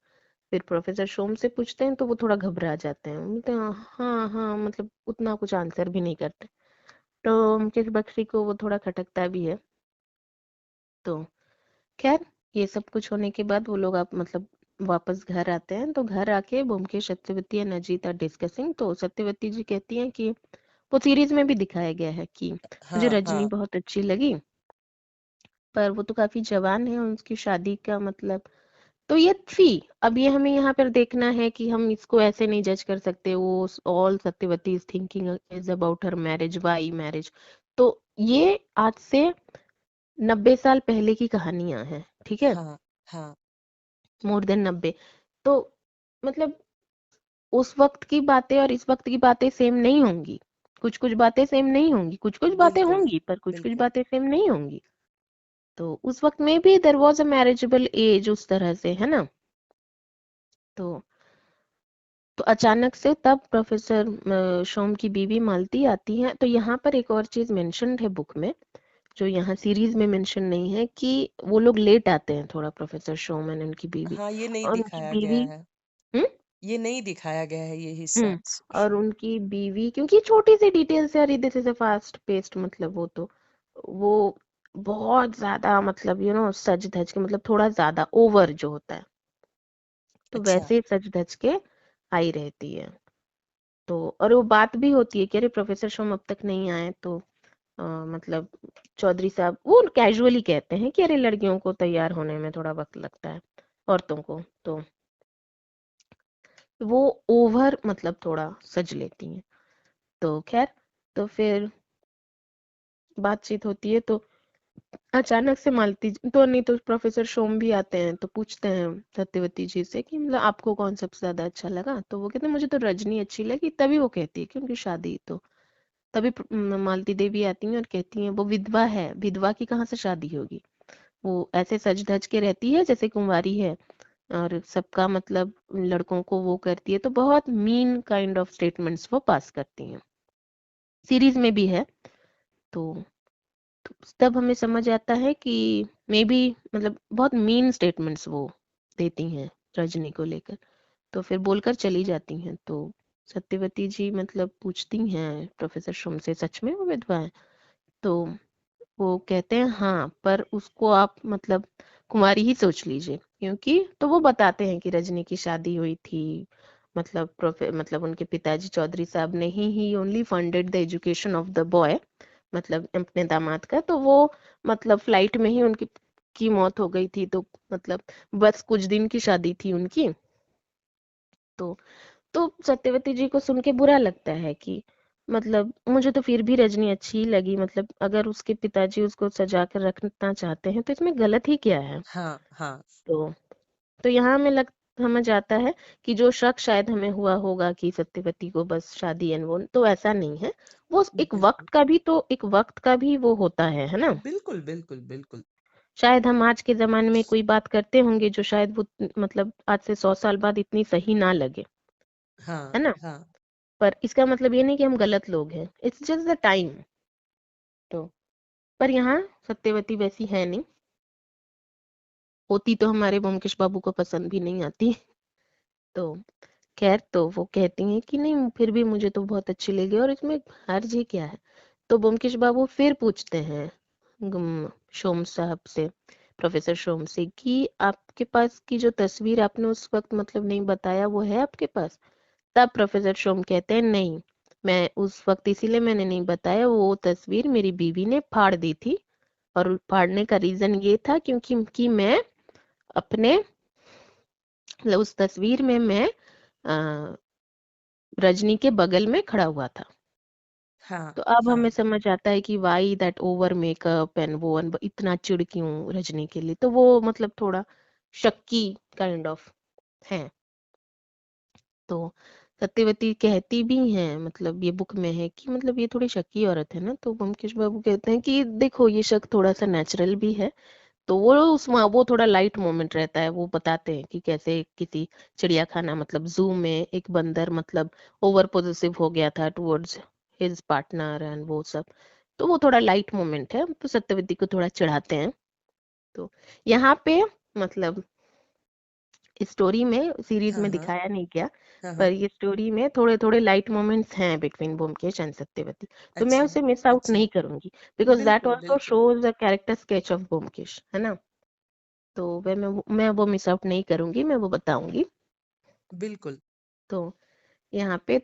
फिर प्रोफेसर शोम से पूछते हैं तो वो थोड़ा घबरा जाते हैं, बोलते हैं हाँ हाँ, मतलब उतना कुछ आंसर भी नहीं करते। तो मुकेश बख्शी को वो थोड़ा खटकता भी है। तो खैर ये सब कुछ होने के बाद वो लोग आप मतलब वापस घर आते हैं। तो घर आके Byomkesh, Satyavati and Ajit are discussing. तो सत्यवती जी कहती हैं कि वो सीरीज में भी दिखाया गया है कि मुझे हाँ रजनी हाँ बहुत अच्छी लगी, पर वो तो काफी जवान है, उनकी शादी का मतलब तो ये थी। अब ये हमें यहाँ पर देखना है कि हम इसको ऐसे नहीं जज कर सकते वो all Satyavati is thinking is about her marriage, why marriage. तो ये आज से 90 साल पहले की कहानियां हैं, ठीक है। हाँ हाँ। More than 90। तो मतलब उस वक्त की बातें और इस वक्त की बातें सेम नहीं होंगी, कुछ कुछ बातें सेम नहीं होंगी, कुछ कुछ बातें बिल्कुल, होंगी पर कुछ कुछ बिल्कुल। बातें सेम नहीं होंगी। तो उस वक्त में भी there was a marriageable age उस तरह से, है ना। तो अचानक से तब प्रोफेसर शोम की बीवी मालती आती है। तो यहाँ पर एक और चीज मेंशन्ड है बुक में, जो यहाँ सीरीज में मेंशन नहीं है, कि वो लोग लेट आते हैं थोड़ा, प्रोफेसर शोम एंड उनकी बीवी। हाँ, ये नहीं और उनकी दिखाया गया बीवी, है। हम्म ये नहीं दिखाया गया है ये हिस्सा। हम्म और उनकी बीवी, क्योंकि छोटी सी डिटेल्स है, this is a fast paste, मतलब वो बहुत ज्यादा, मतलब सज धज के, मतलब थोड़ा ज्यादा ओवर जो होता है, तो अच्छा। वैसे ही सज धज के आई रहती है। तो और वो बात भी होती है कि अरे प्रोफेसर शोम अब तक नहीं आए, तो मतलब चौधरी साहब वो कैजुअली कहते हैं कि अरे लड़कियों को तैयार होने में थोड़ा वक्त लगता है, औरतों को। तो वो ओवर मतलब थोड़ा सज लेती हैं। तो खैर, तो फिर बातचीत होती है। तो अचानक से मालती तो नहीं, तो प्रोफेसर शोम भी आते हैं, तो पूछते हैं सत्यवती जी से कि मतलब आपको कौन सबसे ज्यादा अच्छा लगा। तो वो कहते हैं मुझे तो रजनी अच्छी लगी। तभी वो कहती है कि उनकी शादी, तो तभी मालती देवी आती हैं और कहती हैं वो विधवा है, विधवा की कहाँ से शादी होगी, वो ऐसे सज धज के रहती है जैसे कुंवारी है, और सबका मतलब लड़कों को वो करती है। तो बहुत मीन काइंड ऑफ स्टेटमेंट्स वो पास करती हैं, सीरीज में भी है। तो तब हमें समझ आता है कि मे बी मतलब बहुत मीन स्टेटमेंट्स वो देती हैं रजनी को लेकर। तो फिर बोलकर चली जाती हैं। तो सत्यवती जी मतलब पूछती हैं प्रोफेसर शोम से, सच में वो विधवा है? तो वो कहते हैं हाँ, पर उसको आप मतलब कुंवारी ही सोच लीजिए, क्योंकि तो वो बताते हैं कि रजनी की शादी हुई थी, मतलब मतलब उनके पिताजी चौधरी साहब ने ही only funded the education of the boy, मतलब अपने दामाद का। तो वो मतलब फ्लाइट में ही उनकी की मौत हो गई थी। तो मतलब बस कुछ दिन की शादी थी उनकी। तो सत्यवती जी को सुन के बुरा लगता है कि मतलब मुझे तो फिर भी रजनी अच्छी ही लगी, मतलब अगर उसके पिताजी उसको सजा कर रखना चाहते हैं तो इसमें गलत ही क्या है। हाँ, हाँ। तो यहाँ हमें लग समझ आता है कि जो शक शायद हमें हुआ होगा कि सत्यवती को बस शादी एंड वो, तो ऐसा नहीं है। वो एक बिल्कुल, वक्त का भी, तो एक वक्त का भी वो होता है ना। बिल्कुल, बिल्कुल, बिल्कुल। शायद हम आज के जमाने में कोई बात करते होंगे जो शायद वो मतलब आज से 100 साल बाद इतनी सही ना लगे, हाँ, है ना। हाँ। पर इसका मतलब ये नहीं कि हम गलत लोग हैं, इट्स जस्ट द टाइम। तो पर यहाँ सत्यवती वैसी है नहीं, होती तो हमारे ब्योमकेश बाबू को पसंद भी नहीं आती। तो खैर, तो वो कहती हैं कि नहीं फिर भी मुझे तो बहुत अच्छी लगी, और इसमें हर्ज ही क्या है। तो ब्योमकेश बाबू फिर पूछते हैं शोम साहब से, प्रोफेसर शोम से, कि आपके पास की जो तस्वीर आपने उस वक्त मतलब नहीं बताया, वो है आपके पास? तब प्रोफेसर शोम कहते हैं नहीं, मैं उस वक्त इसीलिए मैंने नहीं बताया, वो तस्वीर मेरी बीवी ने फाड़ दी थी, और फाड़ने का रीजन ये था क्योंकि मैं अपने मतलब उस तस्वीर में मैं रजनी के बगल में खड़ा हुआ था। हाँ, तो अब हमें हाँ। समझ आता है कि why that over makeup and वो इतना चिढ़ क्यों रजनी के लिए। तो वो मतलब थोड़ा शक्की काइंड ऑफ है। तो सत्यवती कहती भी हैं, मतलब ये बुक में है कि मतलब ये थोड़ी शक्की औरत है ना। तो ब्योमकेश बाबू कहते हैं कि देखो ये शक थोड़ा सा नेचुरल भी है। तो वो उसमें वो थोड़ा लाइट मोमेंट रहता है, वो बताते हैं कि कैसे किसी चिड़ियाखाना मतलब जू में एक बंदर मतलब ओवर पोजेसिव हो गया था टुवर्ड्स हिज पार्टनर एंड वो सब। तो वो थोड़ा लाइट मोमेंट है, तो सत्यवती को थोड़ा चिढ़ाते हैं। तो यहाँ पे मतलब स्टोरी में, सीरीज हाँ, में हाँ। दिखाया नहीं गया, हाँ, पर हाँ। ये स्टोरी में थोड़े थोड़े लाइट मोमेंट्स हैं बिटवीन ब्योमकेश एंड सत्यवती। तो मैं अच्छा, उसे मिस आउट अच्छा। नहीं करूंगी, बिकॉज दैट बिल्कुल, ऑल्सो बिल्कुल, shows a character sketch of Byomkesh, है ना। तो मैं वो मिस आउट नहीं करूंगी, मैं वो बताऊंगी। बिल्कुल। तो यहाँ पे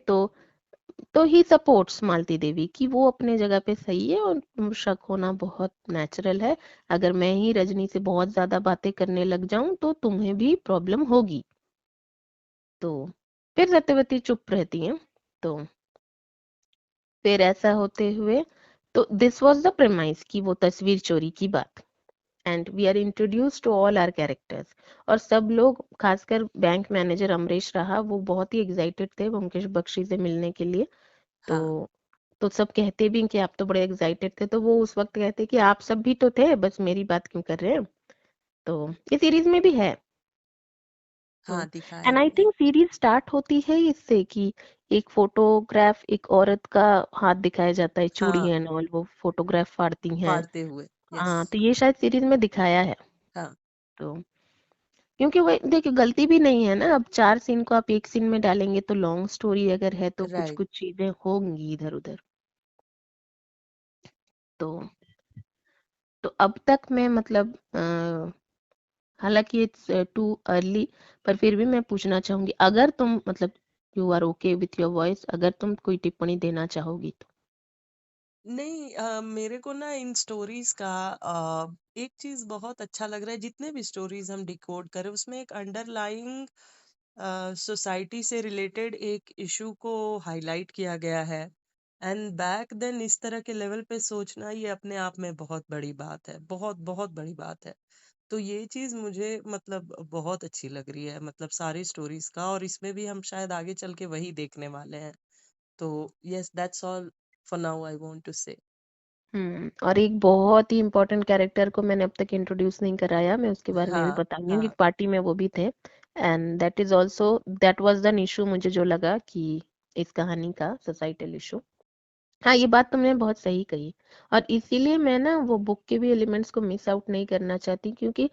तो ही सपोर्ट्स मालती देवी कि वो अपने जगह पे सही है, और शक होना बहुत नेचुरल है। अगर मैं ही रजनी से बहुत ज्यादा बातें करने लग जाऊं तो तुम्हें भी प्रॉब्लम होगी। तो फिर सत्यवती चुप रहती हैं। तो फिर ऐसा होते हुए, तो दिस वाज द प्रेमाइस की वो तस्वीर चोरी की बात, and we are introduce to all our characters. और सब लोग, खासकर बैंक मैनेजर अमरीश रहा, वो बहुत ही एक्साइटेड थे मुकेश बख्शी से मिलने के लिए। तो हाँ तो सब कहते भी कि आप तो बड़े एक्साइटेड थे, तो वो उस वक्त कहते कि आप सब भी तो थे, बस मेरी बात क्यों कर रहे हैं। तो ये सीरीज में भी है। तो हाँ, दिखाया एंड आई गया है। थिंक सीरीज स्टार्ट होती है इससे कि एक फोटोग्राफ, एक औरत का हाथ दिखाया जाता है, चूड़ी हाँ, एंड ऑल, वो फोटोग्राफ फाड़ती हैं। फाड़ते हुए। यस। हाँ, तो ये शायद सीरीज में दिखाया है। हाँ, तो क्योंकि वो देखिए गलती भी नहीं है ना, अब 4 सीन को आप एक सीन में डालेंगे तो लॉन्ग स्टोरी अगर है तो कुछ राइट। कुछ चीजें होंगी इधर उधर। तो तो अब तक मैं मतलब हालांकि इट्स टू अर्ली, पर फिर भी मैं पूछना चाहूंगी, अगर तुम मतलब you are okay with your voice, अगर तुम कोई टिप्पणी देना चाहोगी तो। नहीं, मेरे को ना इन स्टोरीज का एक चीज बहुत अच्छा लग रहा है, जितने भी स्टोरीज हम डिकोड करें उसमें एक अंडरलाइंग सोसाइटी से रिलेटेड एक इशू को हाईलाइट किया गया है। एंड बैक देन इस तरह के लेवल पे सोचना, ये अपने आप में बहुत बड़ी बात है, बहुत बहुत बड़ी बात है। तो ये चीज मुझे मतलब बहुत अच्छी लग रही है, मतलब सारी स्टोरीज का, और इसमें भी हम शायद आगे चल के वही देखने वाले हैं। तो yes, that's all for now I want to say. और एक बहुत ही इम्पोर्टेंट कैरेक्टर को मैंने अब तक इंट्रोड्यूस नहीं कराया, मैं उसके बारे में भी हाँ बताऊंगी क्योंकि हाँ पार्टी में वो भी थे। And that is also, that was the issue मुझे जो लगा कि इस कहानी का सोसाइटल इशू। हाँ, ये बात तुमने बहुत सही कही। और इसीलिए मैं ना वो बुक के भी एलिमेंट्स को मिस आउट नहीं करना चाहती, क्योंकि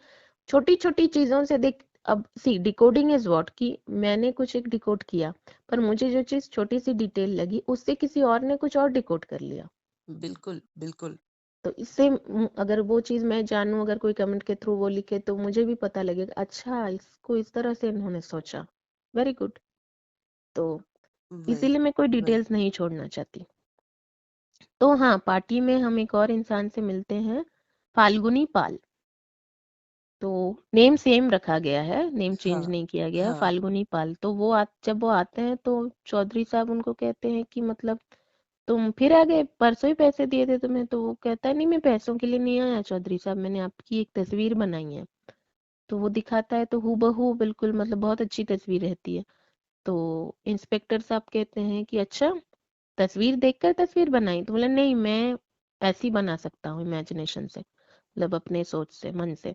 छोटी छोटी चीजों से देख, अब सी डिकोडिंग इज व्हाट, कि मैंने कुछ एक डिकोड किया, पर मुझे जो चीज छोटी सी डिटेल लगी उससे किसी और ने कुछ और डिकोड कर लिया। बिल्कुल बिल्कुल। तो इससे अगर वो चीज मैं जानूं, अगर कोई कमेंट के थ्रू वो लिखे, तो मुझे भी पता लगेगा, अच्छा इसको इस तरह से इन्होंने सोचा। Very good. तो वही इसीलिए मैं कोई वही। डिटेल्स नहीं छोड़ना चाहती। तो हाँ, पार्टी में हम एक और इंसान से मिलते हैं, फाल्गुनी पाल। तो नेम सेम रखा गया है, नेम चेंज हाँ नहीं किया गया है, हाँ फाल्गुनी पाल। तो वो जब वो आते हैं तो चौधरी साहब उनको कहते हैं कि मतलब तुम फिर आ गए, परसों ही पैसे दिए थे तुम्हें। तो वो कहता है नहीं, मैं पैसों के लिए नहीं आया चौधरी साहब, मैंने आपकी एक तस्वीर बनाई है। तो वो दिखाता है तो हूबहू बिल्कुल मतलब बहुत अच्छी तस्वीर रहती है। तो इंस्पेक्टर साहब कहते हैं कि अच्छा, तस्वीर देखकर तस्वीर बनाई? तो बोला नहीं, मैं ऐसी बना सकता हूँ इमेजिनेशन से, मतलब अपने सोच से, मन से।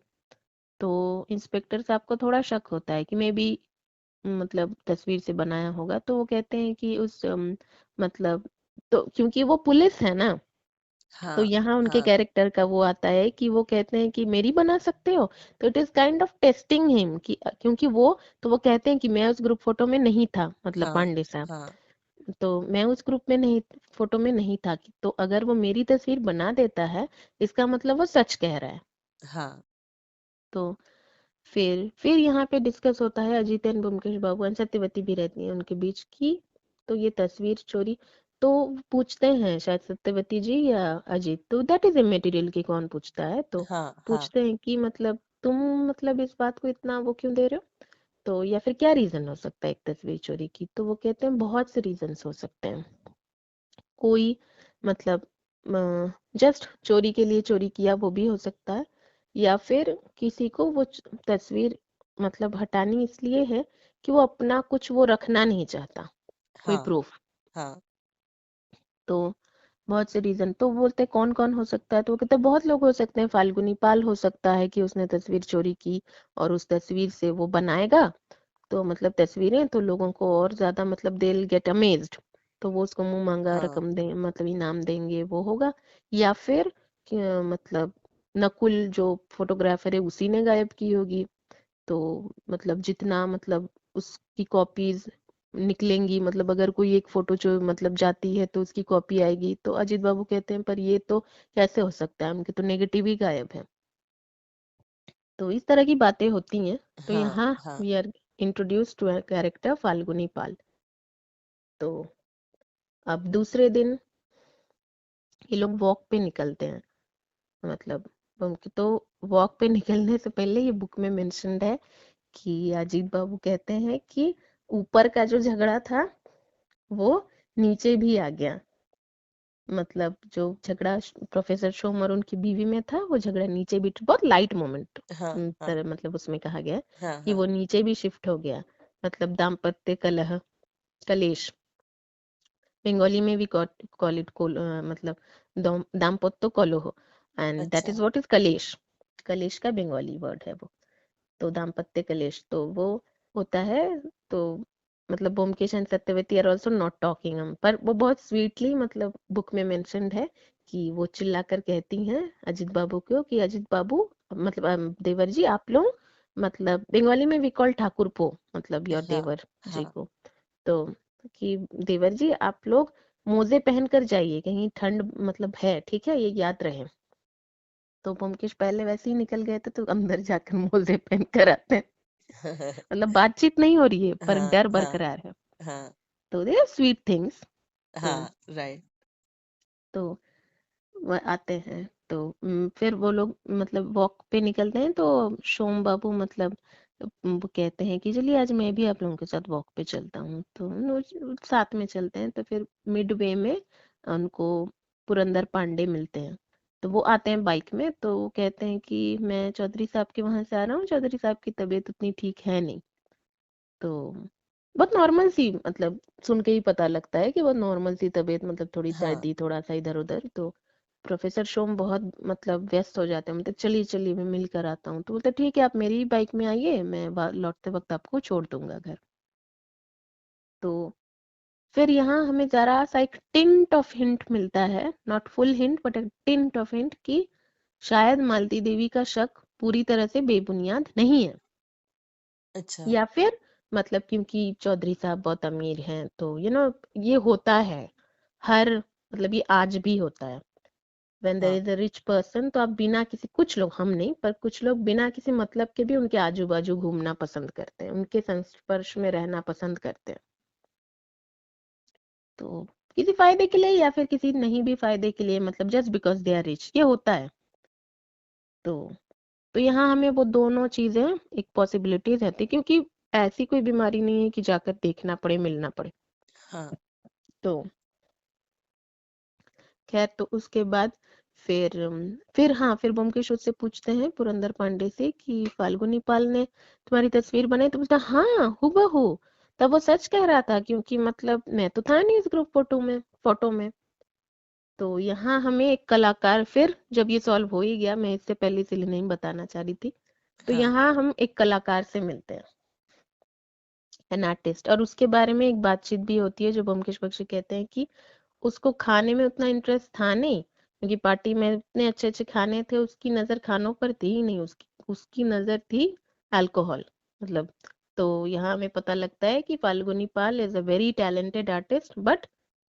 तो इंस्पेक्टर साहब को थोड़ा शक होता है कि मे बी मतलब तस्वीर से बनाया होगा। तो वो कहते हैं कि उस मतलब, तो क्योंकि वो पुलिस है ना, तो हाँ यहाँ उनके हाँ कैरेक्टर का वो आता है कि वो कहते हैं कि मेरी बना सकते हो। तो it is kind of testing him कि क्योंकि वो, तो वो कहते हैं कि मैं उस ग्रुप फोटो में नहीं था, मतलब हाँ पांडे साहब, हाँ तो मैं उस ग्रुप में नहीं, फोटो में नहीं था। तो अगर वो मेरी तस्वीर बना देता है, इसका मतलब वो सच कह रहा है। हाँ तो फिर यहाँ पे डिस्कस होता है, Ajit and Byomkesh Babu and Satyavati भी रहती है उनके बीच की। तो ये तस्वीर चोरी, तो पूछते हैं शायद सत्यवती जी या अजीत, तो दैट इज इमेटीरियल कि कौन पूछता है, तो हाँ हाँ पूछते हैं कि मतलब तुम मतलब इस बात को इतना वो क्यों दे रहे हो, तो या फिर क्या रीजन हो सकता है एक तस्वीर चोरी की। तो वो कहते हैं बहुत से रीजंस हो सकते हैं। कोई मतलब जस्ट चोरी के लिए चोरी किया वो भी हो सकता है, या फिर किसी को वो तस्वीर मतलब हटानी इसलिए है कि वो अपना कुछ वो रखना नहीं चाहता, कोई हाँ प्रूफ। हाँ तो बहुत से रीजन, तो बोलते कौन कौन हो सकता है, तो वो कहते हैं बहुत लोग हो सकते हैं। फाल्गुनी पाल हो सकता है कि उसने तस्वीर चोरी की और उस तस्वीर से वो बनाएगा, तो मतलब तस्वीरें तो लोगों को और ज्यादा मतलब दे गेट अमेज्ड, तो वो उसको मुंह मांगा हाँ रकम दे मतलब इनाम देंगे, वो होगा। या फिर मतलब नकुल जो फोटोग्राफर है उसी ने गायब की होगी। तो मतलब जितना मतलब उसकी कॉपीज निकलेंगी, मतलब अगर कोई एक फोटो जो मतलब जाती है तो उसकी कॉपी आएगी। तो अजीत बाबू कहते हैं पर ये तो कैसे हो सकता है, उनके तो नेगेटिव ही गायब है। तो इस तरह की बातें होती हैं। तो हाँ यहाँ हाँ we are introduce to a character Falguni Pal. तो अब दूसरे दिन ये लोग वॉक पे निकलते हैं, मतलब उनके तो वॉक पे निकलने से पहले ये बुक में मेंशन्ड है कि अजीत बाबू कहते हैं कि ऊपर का जो झगड़ा था वो नीचे भी आ गया। मतलब जो झगड़ा प्रोफेसर शोम और उनकी बीवी में था, वो झगड़ा नीचे भी बहुत लाइट मोमेंट हाँ हाँ तरह, मतलब उसमें कहा गया है हाँ कि हाँ। वो नीचे भी शिफ्ट हो गया। मतलब दाम्पत्य कलह, कलेश, बंगाली में भी कॉल इट मतलब दाम्पत्य कलह, एंड दैट अच्छा। इज व्हाट इज कलेश। कलेश का बंगाली वर्ड है वो। तो दाम्पत्य कलेश तो वो होता है। तो मतलब Byomkesh and Satyavati are also not talking, हम पर वो बहुत स्वीटली मतलब बुक में मेंशन्ड है कि वो चिल्लाकर कहती हैं अजित बाबू को कि अजित बाबू, मतलब देवर जी आप लोग, मतलब बंगाली में वी कॉल ठाकुर पो, मतलब योर हाँ देवर जी हाँ। को। तो कि देवर जी आप लोग मोजे पहन कर जाइए, कहीं ठंड मतलब है, ठीक है, ये याद रहे। तो ब्योमकेश पहले वैसे ही निकल गए थे, तो अंदर जाकर मोजे पहन कर आते हैं। मतलब बातचीत नहीं हो रही है पर हाँ डर हाँ बरकरार है। हाँ तो दे आर स्वीट थिंग्स। तो हाँ। राइट। तो वह आते हैं। तो फिर वो लोग मतलब वॉक पे निकलते हैं, तो शोम बाबू मतलब वो कहते हैं कि चलिए आज मैं भी आप लोगों के साथ वॉक पे चलता हूँ। तो साथ में चलते हैं। तो फिर मिड वे में उनको पुरंदर पांडे मिलते हैं। तो वो आते हैं बाइक में, तो वो कहते हैं कि मैं चौधरी साहब के वहां से आ रहा हूँ, चौधरी साहब की तबीयत उतनी ठीक है नहीं। तो बहुत नॉर्मल सी, मतलब सुन के ही पता लगता है कि बहुत नॉर्मल सी तबीयत, मतलब थोड़ी हाँ सर्दी, थोड़ा सा इधर उधर। तो प्रोफेसर शोम बहुत मतलब व्यस्त हो जाते हैं, मतलब चलिए चलिए मैं मिल कर आता हूँ। तो बोलते ठीक है आप मेरी ही बाइक में आइए, मैं लौटते वक्त आपको छोड़ दूंगा घर। तो फिर यहाँ हमें जरा सा एक टिंट ऑफ हिंट मिलता है, नॉट फुल हिंट बट एक टिंट ऑफ हिंट कि शायद मालती देवी का शक पूरी तरह से बेबुनियाद नहीं है। अच्छा। या फिर मतलब क्योंकि चौधरी साहब बहुत अमीर हैं, तो ये होता है हर, मतलब ये आज भी होता है। व्हेन देयर हाँ इज अ रिच पर्सन, तो आप बिना किसी, कुछ लोग, हम नहीं पर कुछ लोग बिना किसी मतलब के भी उनके आजू बाजू घूमना पसंद करते हैं, उनके संस्पर्श में रहना पसंद करते हैं। तो किसी फायदे के लिए या फिर किसी नहीं भी फायदे के लिए, मतलब just because they are rich, ये होता है। तो तो यहाँ हमें वो दोनों चीजें एक पॉसिबिलिटी रहती है, क्योंकि ऐसी कोई बीमारी नहीं है कि जाकर देखना पड़े, मिलना पड़े। हाँ तो खैर, तो उसके बाद फिर हाँ, फिर ब्योमकेश उससे पूछते हैं पुरंदर पांडे से कि फाल्गुनी पाल ने तुम्हारी तस्वीर बनाई। तो पूछता हाँ हूबहू। तब वो सच कह रहा था, क्योंकि मतलब मैं तो था नहीं इस ग्रुप फोटो में। तो यहाँ हमें एक कलाकार, फिर जब ये सॉल्व हो ही गया, मैं इससे पहले इसलिए नहीं बताना चाह रही थी, तो हाँ। यहाँ हम एक कलाकार से मिलते हैं, एन आर्टिस्ट। और उसके बारे में एक बातचीत भी होती है, जो ब्योमकेश बख्शी कहते हैं कि उसको खाने में उतना इंटरेस्ट था नहीं, क्योंकि पार्टी में इतने अच्छे अच्छे खाने थे, उसकी नजर खानों पर थी ही नहीं, उसकी उसकी नजर थी अल्कोहल, मतलब। तो यहाँ हमें पता लगता है कि Falguni Pal is a very talented artist but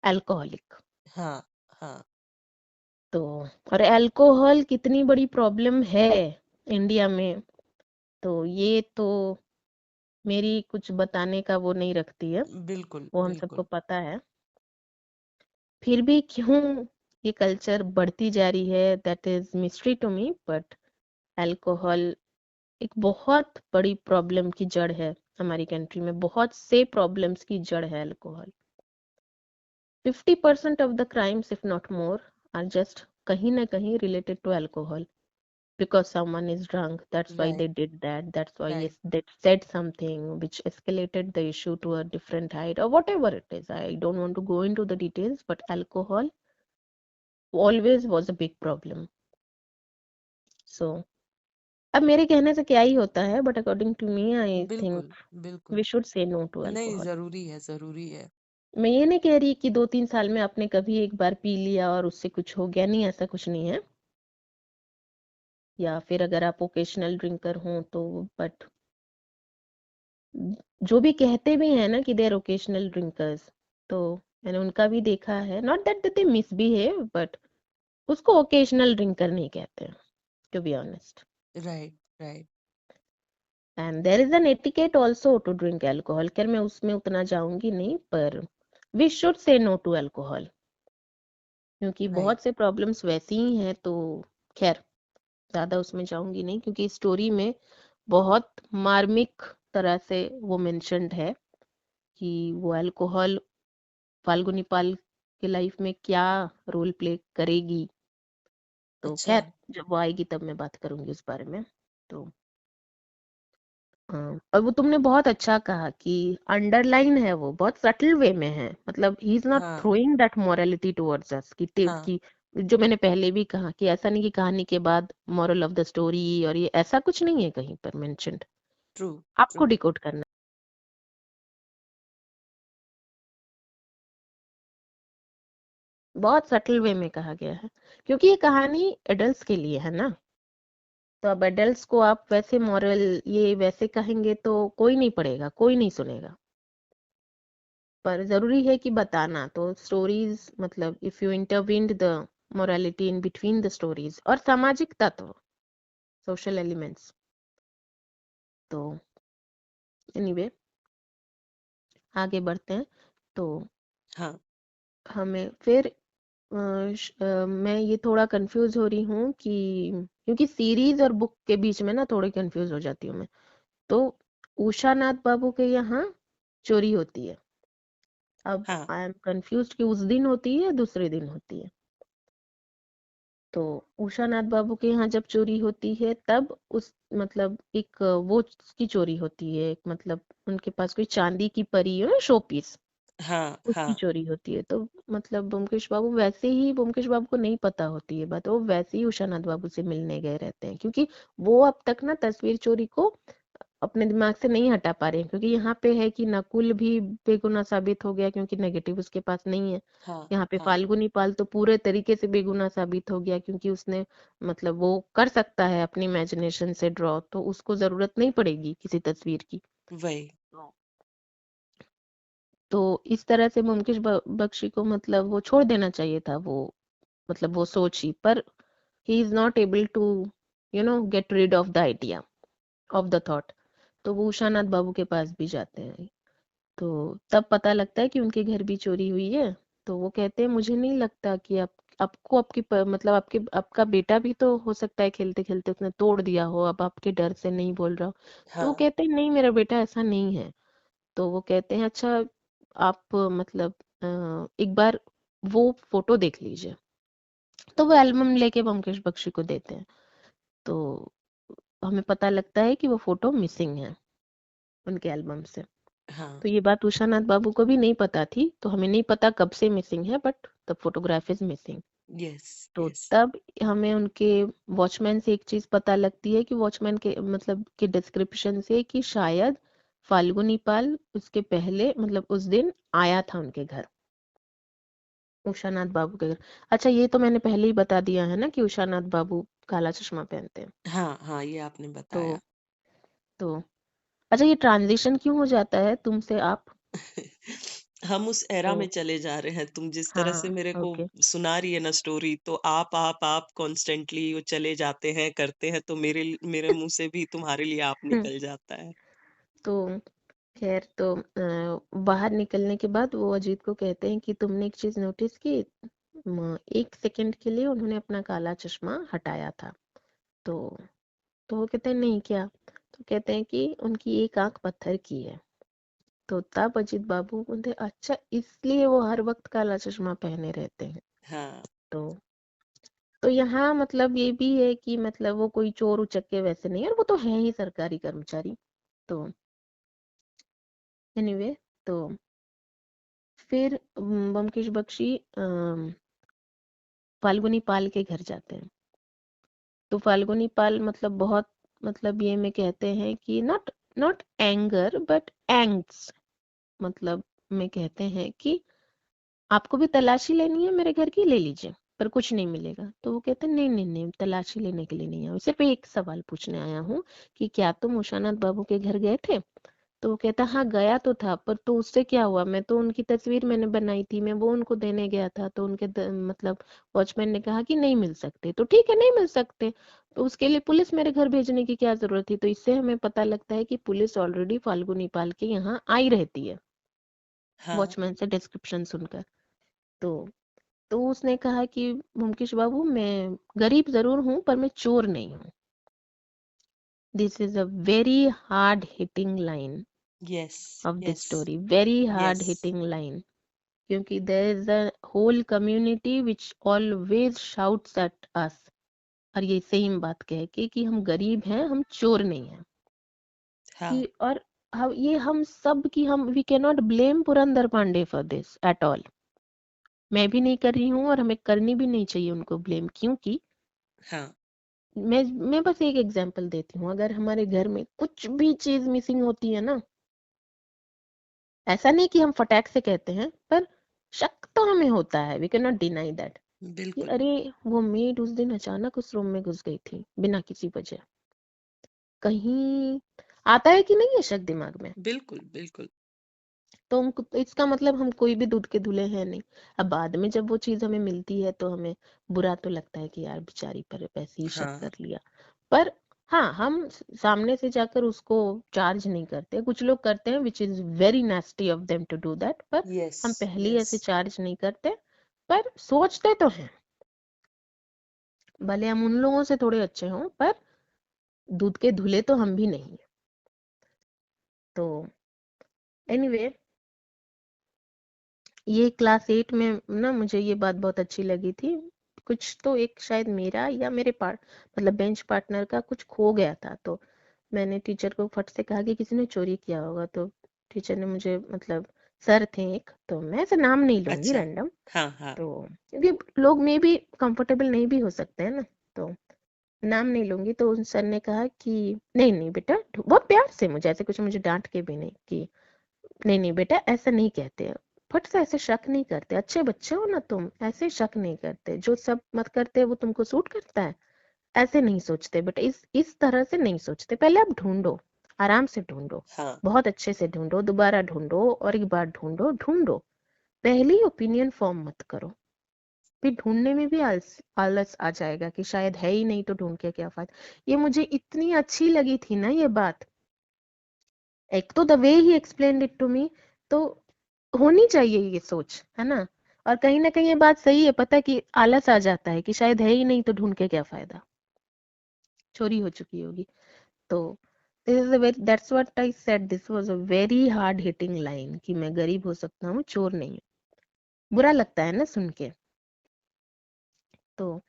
alcoholic. हाँ हाँ। तो और अल्कोहल कितनी बड़ी प्रॉब्लम है इंडिया में, तो ये तो मेरी कुछ बताने का वो नहीं रखती है, बिल्कुल वो हम सबको बिल्कुल। पता है। फिर भी क्यों ये कल्चर बढ़ती जा रही है, that is mystery to me, but alcohol एक बहुत बड़ी प्रॉब्लम की जड़ है। हमारी कंट्री में बहुत से प्रॉब्लम्स की जड़ है alcohol. 50% of the crimes if not more are just कहीं ना कहीं related to alcohol, because someone is drunk, that's why right they did that, that's why right. yes, they said something which escalated the issue to a different height, or whatever it is. I don't want to go into the details, but alcohol always was a big problem. So अब मेरे कहने से क्या ही होता है, but according to me I बिल्कुल think बिल्कुल। We should say no to नहीं, अल्कोहल। जरूरी है जरूरी है। मैं ये नहीं कह रही कि 2-3 साल में आपने कभी एक बार पी लिया और उससे कुछ हो गया, नहीं, ऐसा कुछ नहीं है। या फिर अगर आप ओकेशनल ड्रिंकर हो तो, बट जो भी कहते भी हैं ना कि दे आर ओकेशनल ड्रिंकर्स, तो मैंने उनका भी देखा है, not that they misbehave, but उसको ओकेशनल ड्रिंकर नहीं कहते, to be honest. Right right. And there is an etiquette also to drink alcohol, खैर मैं उसमें उतना जाऊंगी नहीं, पर we should say no to alcohol, क्योंकि राइट। बहुत से प्रॉब्लम्स वैसी ही हैं। तो खैर, ज्यादा उसमें जाऊंगी नहीं, क्योंकि स्टोरी में बहुत मार्मिक तरह से वो मेंशन्ड है कि वो अल्कोहल फाल्गुनी पाल कि लाइफ में क्या रोल प्ले करेगी। तो अच्छा। खैर जब वो आएगी तब मैं बात करूंगी उस बारे में। तो और वो तुमने बहुत अच्छा कहा कि अंडरलाइन है, वो बहुत सटल वे में है, मतलब ही इज नॉट हाँ थ्रोइंग दैट मोरालिटी टुवर्ड्स अस कि हाँ। कि जो मैंने पहले भी कहा कि ऐसा नहीं कि कहानी के बाद मॉरल ऑफ द स्टोरी और ये ऐसा कुछ नहीं है कहीं पर मेंशन्ड। ट्रू। आपको ट्रू। डिकोड करना है। बहुत सटल वे में कहा गया है क्योंकि ये कहानी एडल्ट्स के लिए है ना। तो अब एडल्ट्स को आप वैसे मॉरल ये वैसे कहेंगे तो कोई नहीं पढ़ेगा, कोई नहीं सुनेगा। पर जरूरी है कि बताना तो स्टोरीज, मतलब if you intervened the morality in between the stories और सामाजिक तत्व, सोशल एलिमेंट्स। तो एनीवे आगे बढ़ते हैं। तो हाँ हमें फिर मैं ये थोड़ा कंफ्यूज हो रही हूँ कि क्योंकि सीरीज और बुक के बीच में ना थोड़ी कंफ्यूज हो जाती हूँ मैं। तो उषा नाथ बाबू के यहाँ चोरी होती है। अब हाँ आई एम कंफ्यूज कि उस दिन होती है या दूसरे दिन होती है। तो उषा नाथ बाबू के यहाँ जब चोरी होती है तब उस मतलब एक वो की चोरी होती है, एक मतलब उनके पास कोई चांदी की परी है ना, शो पीस, हाँ उसकी हाँ। चोरी होती है। तो मतलब ब्योमकेश बाबू वैसे ही, ब्योमकेश बाबू को नहीं पता होती है बात, वो वैसे ही उषा नाथ बाबू से मिलने गए रहते हैं क्योंकि वो अब तक ना तस्वीर चोरी को अपने दिमाग से नहीं हटा पा रहे हैं। क्योंकि यहाँ पे है कि नकुल भी बेगुनाह साबित हो गया क्योंकि नेगेटिव उसके पास नहीं है। हाँ यहाँ पे हाँ। फाल्गुनी पाल तो पूरे तरीके से बेगुनाह साबित हो गया क्योंकि उसने मतलब वो कर सकता है अपनी इमेजिनेशन से ड्रॉ, तो उसको जरूरत नहीं पड़ेगी किसी तस्वीर की। वही। तो इस तरह से मुमकिन बख्शी को मतलब वो छोड़ देना चाहिए था, वो मतलब वो सोच ही, पर he is not able to get rid of the idea of the thought. तो वो उषानाथ बाबू के पास भी जाते हैं। तो तब पता लगता है कि उनके घर भी चोरी हुई है। तो वो कहते हैं मुझे नहीं लगता कि आप आपको आपकी मतलब आपका बेटा भी तो हो सकता है खेलते खेलते उसने तोड़ दिया हो, अब आपके डर से नहीं बोल रहा हो। तो वो हाँ कहते हैं नहीं मेरा बेटा ऐसा नहीं है। तो वो कहते हैं अच्छा आप मतलब एक बार वो फोटो देख लीजिए। तो वो एल्बम लेके ब्योमकेश बख्शी को देते हैं। तो हमें पता लगता है कि वो फोटो मिसिंग है उनके एल्बम से। हाँ। तो ये बात उषानाथ बाबू को भी नहीं पता थी, तो हमें नहीं पता कब से मिसिंग है, but the photograph is missing. Yes तो यस। तब हमें उनके वॉचमैन से एक चीज पता लगती है कि वॉचमैन के मतलब के डिस्क्रिप्शन से कि शायद फाल्गुनी पाल उसके पहले मतलब उस दिन आया था उनके घर, उषानाथ बाबू के घर। अच्छा ये तो मैंने पहले ही बता दिया है ना कि उषानाथ बाबू काला चश्मा पहनते हैं। हाँ हाँ, ये आपने तो बताया। तो अच्छा ये ट्रांजिशन क्यों हो जाता है तुमसे आप? हम उस एरा में तो चले जा रहे हैं। तुम जिस तरह से हाँ मेरे को ओके। सुना रही है ना स्टोरी, तो आप कॉन्स्टेंटली वो चले जाते हैं करते हैं, तो मेरे मुंह से भी तुम्हारे लिए आप निकल जाता है। तो खैर तो बाहर निकलने के बाद वो अजीत को कहते हैं कि तुमने एक चीज नोटिस की, एक सेकंड के लिए उन्होंने अपना काला चश्मा हटाया था। तो वो कहते हैं नहीं क्या? तो कहते हैं कि उनकी एक आंख पत्थर की है। तो तब अजीत बाबू बोलते अच्छा इसलिए वो हर वक्त काला चश्मा पहने रहते हैं। हाँ तो यहाँ मतलब ये भी है कि मतलब वो कोई चोर उचक्के वैसे नहीं है, और वो तो है ही सरकारी कर्मचारी। तो एनीवे तो फिर ब्योमकेश बख्शी फाल्गुनी पाल के घर जाते हैं। तो फाल्गुनी पाल मतलब बहुत मतलब ये में कहते हैं कि नॉट नॉट एंगर बट एंग्स, मतलब में कहते हैं कि आपको भी तलाशी लेनी है मेरे घर की, ले लीजिए पर कुछ नहीं मिलेगा। तो वो कहते हैं नहीं नहीं नहीं तलाशी लेने के लिए नहीं आया, सिर्फ एक सवाल पूछने आया हूँ कि क्या तुम उषानाथ बाबू के घर गए थे? तो वो कहता हाँ गया तो था, पर तो उससे क्या हुआ, मैं तो उनकी तस्वीर मैंने बनाई थी, मैं वो उनको देने गया था। तो उनके मतलब वॉचमैन ने कहा कि नहीं मिल सकते। तो ठीक है नहीं मिल सकते, तो उसके लिए पुलिस मेरे घर भेजने की क्या जरूरत थी? तो इससे हमें पता लगता है कि पुलिस ऑलरेडी फाल्गुनी पाल के यहाँ आई रहती है हाँ। वॉचमैन से डिस्क्रिप्शन सुनकर। तो उसने कहा कि मुमकिश बाबू मैं गरीब जरूर हूँ पर मैं चोर नहीं हूँ। This is a very hard hitting line yes of this yes story, very hard yes. hitting line। क्योंकि there is a whole community which always shouts at us, और ये सेम बात कह के कि हम गरीब हैं, हम चोर नहीं हैं। हाँ, कि और हम सब की हम we can not blame Purandar Pandey for this at all. मैं भी नहीं कर रही हूँ और हमें करनी भी नहीं चाहिए उनको ब्लेम, क्योंकि हाँ, मैं बस एक एग्जांपल देती हूँ। अगर हमारे घर में कुछ भी चीज मिसिंग होती है ना, ऐसा नहीं कि हम फटाक से कहते हैं, पर शक तो हमें होता है, we can not deny that, कि बिल्कुल, अरे वो मेड उस दिन अचानक उस रूम में घुस गई थी बिना किसी वजह। कहीं आता है कि नहीं है शक दिमाग में? बिल्कुल, बिल्कुल। तो इसका मतलब हम कोई भी दूध के धुले हैं नहीं। अब बाद में जब वो चीज हमें मिलती है तो हमें बुरा तो लगता है कि यार बेचारी पर ऐसे ही शक हाँ, कर लिया। पर हाँ, हम सामने से जाकर उसको चार्ज नहीं करते। कुछ लोग करते हैं which is very nasty of them to do that, पर यस, हम पहले ही यस। ऐसे चार्ज नहीं करते। पर सोचते तो हैं, भले हम उन लोगों से थोड़े अच्छे हों, पर दूध के धुले तो हम भी नहीं हैं। तो एनीवे, ये क्लास 8 में ना मुझे ये बात बहुत अच्छी लगी थी। कुछ तो एक शायद मेरा या मेरे पार्ट मतलब बेंच पार्टनर का कुछ खो गया था, तो मैंने टीचर को फट से कहा कि किसी ने चोरी किया होगा। तो टीचर ने मुझे मतलब सर थे एक, तो मैं ऐसे नाम नहीं लूंगी अच्छा। रैंडम, हाँ, हाँ। तो क्योंकि लोग में भी कंफर्टेबल नहीं भी हो सकते हैं ना, तो नाम नहीं लूंगी। तो उन सर ने कहा कि नहीं नहीं बेटा, बहुत प्यार से, मुझे ऐसे कुछ मुझे डांट के भी नहीं कि नहीं नहीं बेटा ऐसा नहीं कहते हैं, फट से ऐसे शक नहीं करते, अच्छे बच्चे हो ना तुम, ऐसे शक नहीं करते, जो सब मत करते वो तुमको सूट करता है, ऐसे नहीं सोचते बेटा, इस तरह से नहीं सोचते। पहले आप ढूंढो, आराम से ढूंढो, हाँ, बहुत अच्छे से ढूंढो, दोबारा ढूंढो और एक बार ढूंढो ढूंढो। पहले ओपिनियन फॉर्म मत करो, फिर ढूंढने में भी आलस आलस आ जाएगा कि शायद है ही नहीं तो ढूंढ के क्या फायदा। ये मुझे इतनी अच्छी लगी थी ना ये बात, एक तो the way he explained it to me, तो होनी चाहिए ये सोच, है ना? और कहीं ना कहीं ये बात सही है, पता है कि आलस आ जाता है कि शायद है ही नहीं तो ढूंढ के क्या फायदा, चोरी हो चुकी होगी। तो this is a very, that's what I said, this was a very hard hitting line कि मैं गरीब हो सकता हूँ, चोर नहीं हूँ। बुरा लगता है ना सुन के। तो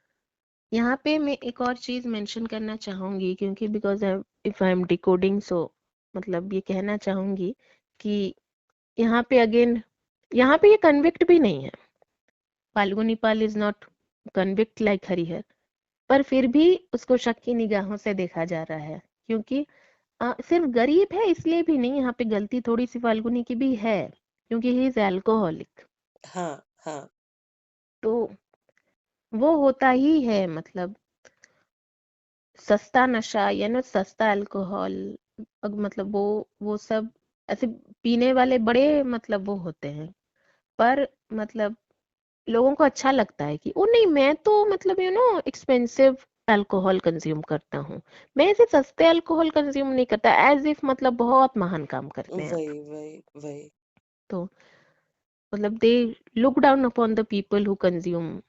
यहाँ पे मैं एक और चीज मेंशन करना चाहूंगी, क्योंकि because if I am decoding, so मतलब ये कहना चाहूंगी कि यहाँ पे अगेन, यहाँ पे ये कन्विक्ट भी नहीं है, Falguni Pal is not convict like Harihar, पर फिर भी उसको शक की निगाहों से देखा जा रहा है, क्योंकि सिर्फ गरीब है इसलिए भी नहीं, यहाँ पे गलती थोड़ी सी फाल्गुनी की भी है, क्योंकि ही इज अल्कोहलिक। हाँ, हाँ। तो वो होता ही है, मतलब सस्ता नशा या ना सस्ता अल्कोहल, मतलब वो सब ऐसे पीने वाले बड़े मतलब वो होते हैं, पर मतलब लोगों को अच्छा लगता है कि ओ नहीं मैं तो मतलब एक्सपेंसिव अल्कोहल कंज्यूम करता हूँ, मैं ऐसे सस्ते अल्कोहल कंज्यूम नहीं करता, एज इफ मतलब बहुत महान काम करते हैं आप। वही, वही, वही। तो मतलब they look down upon the people who consume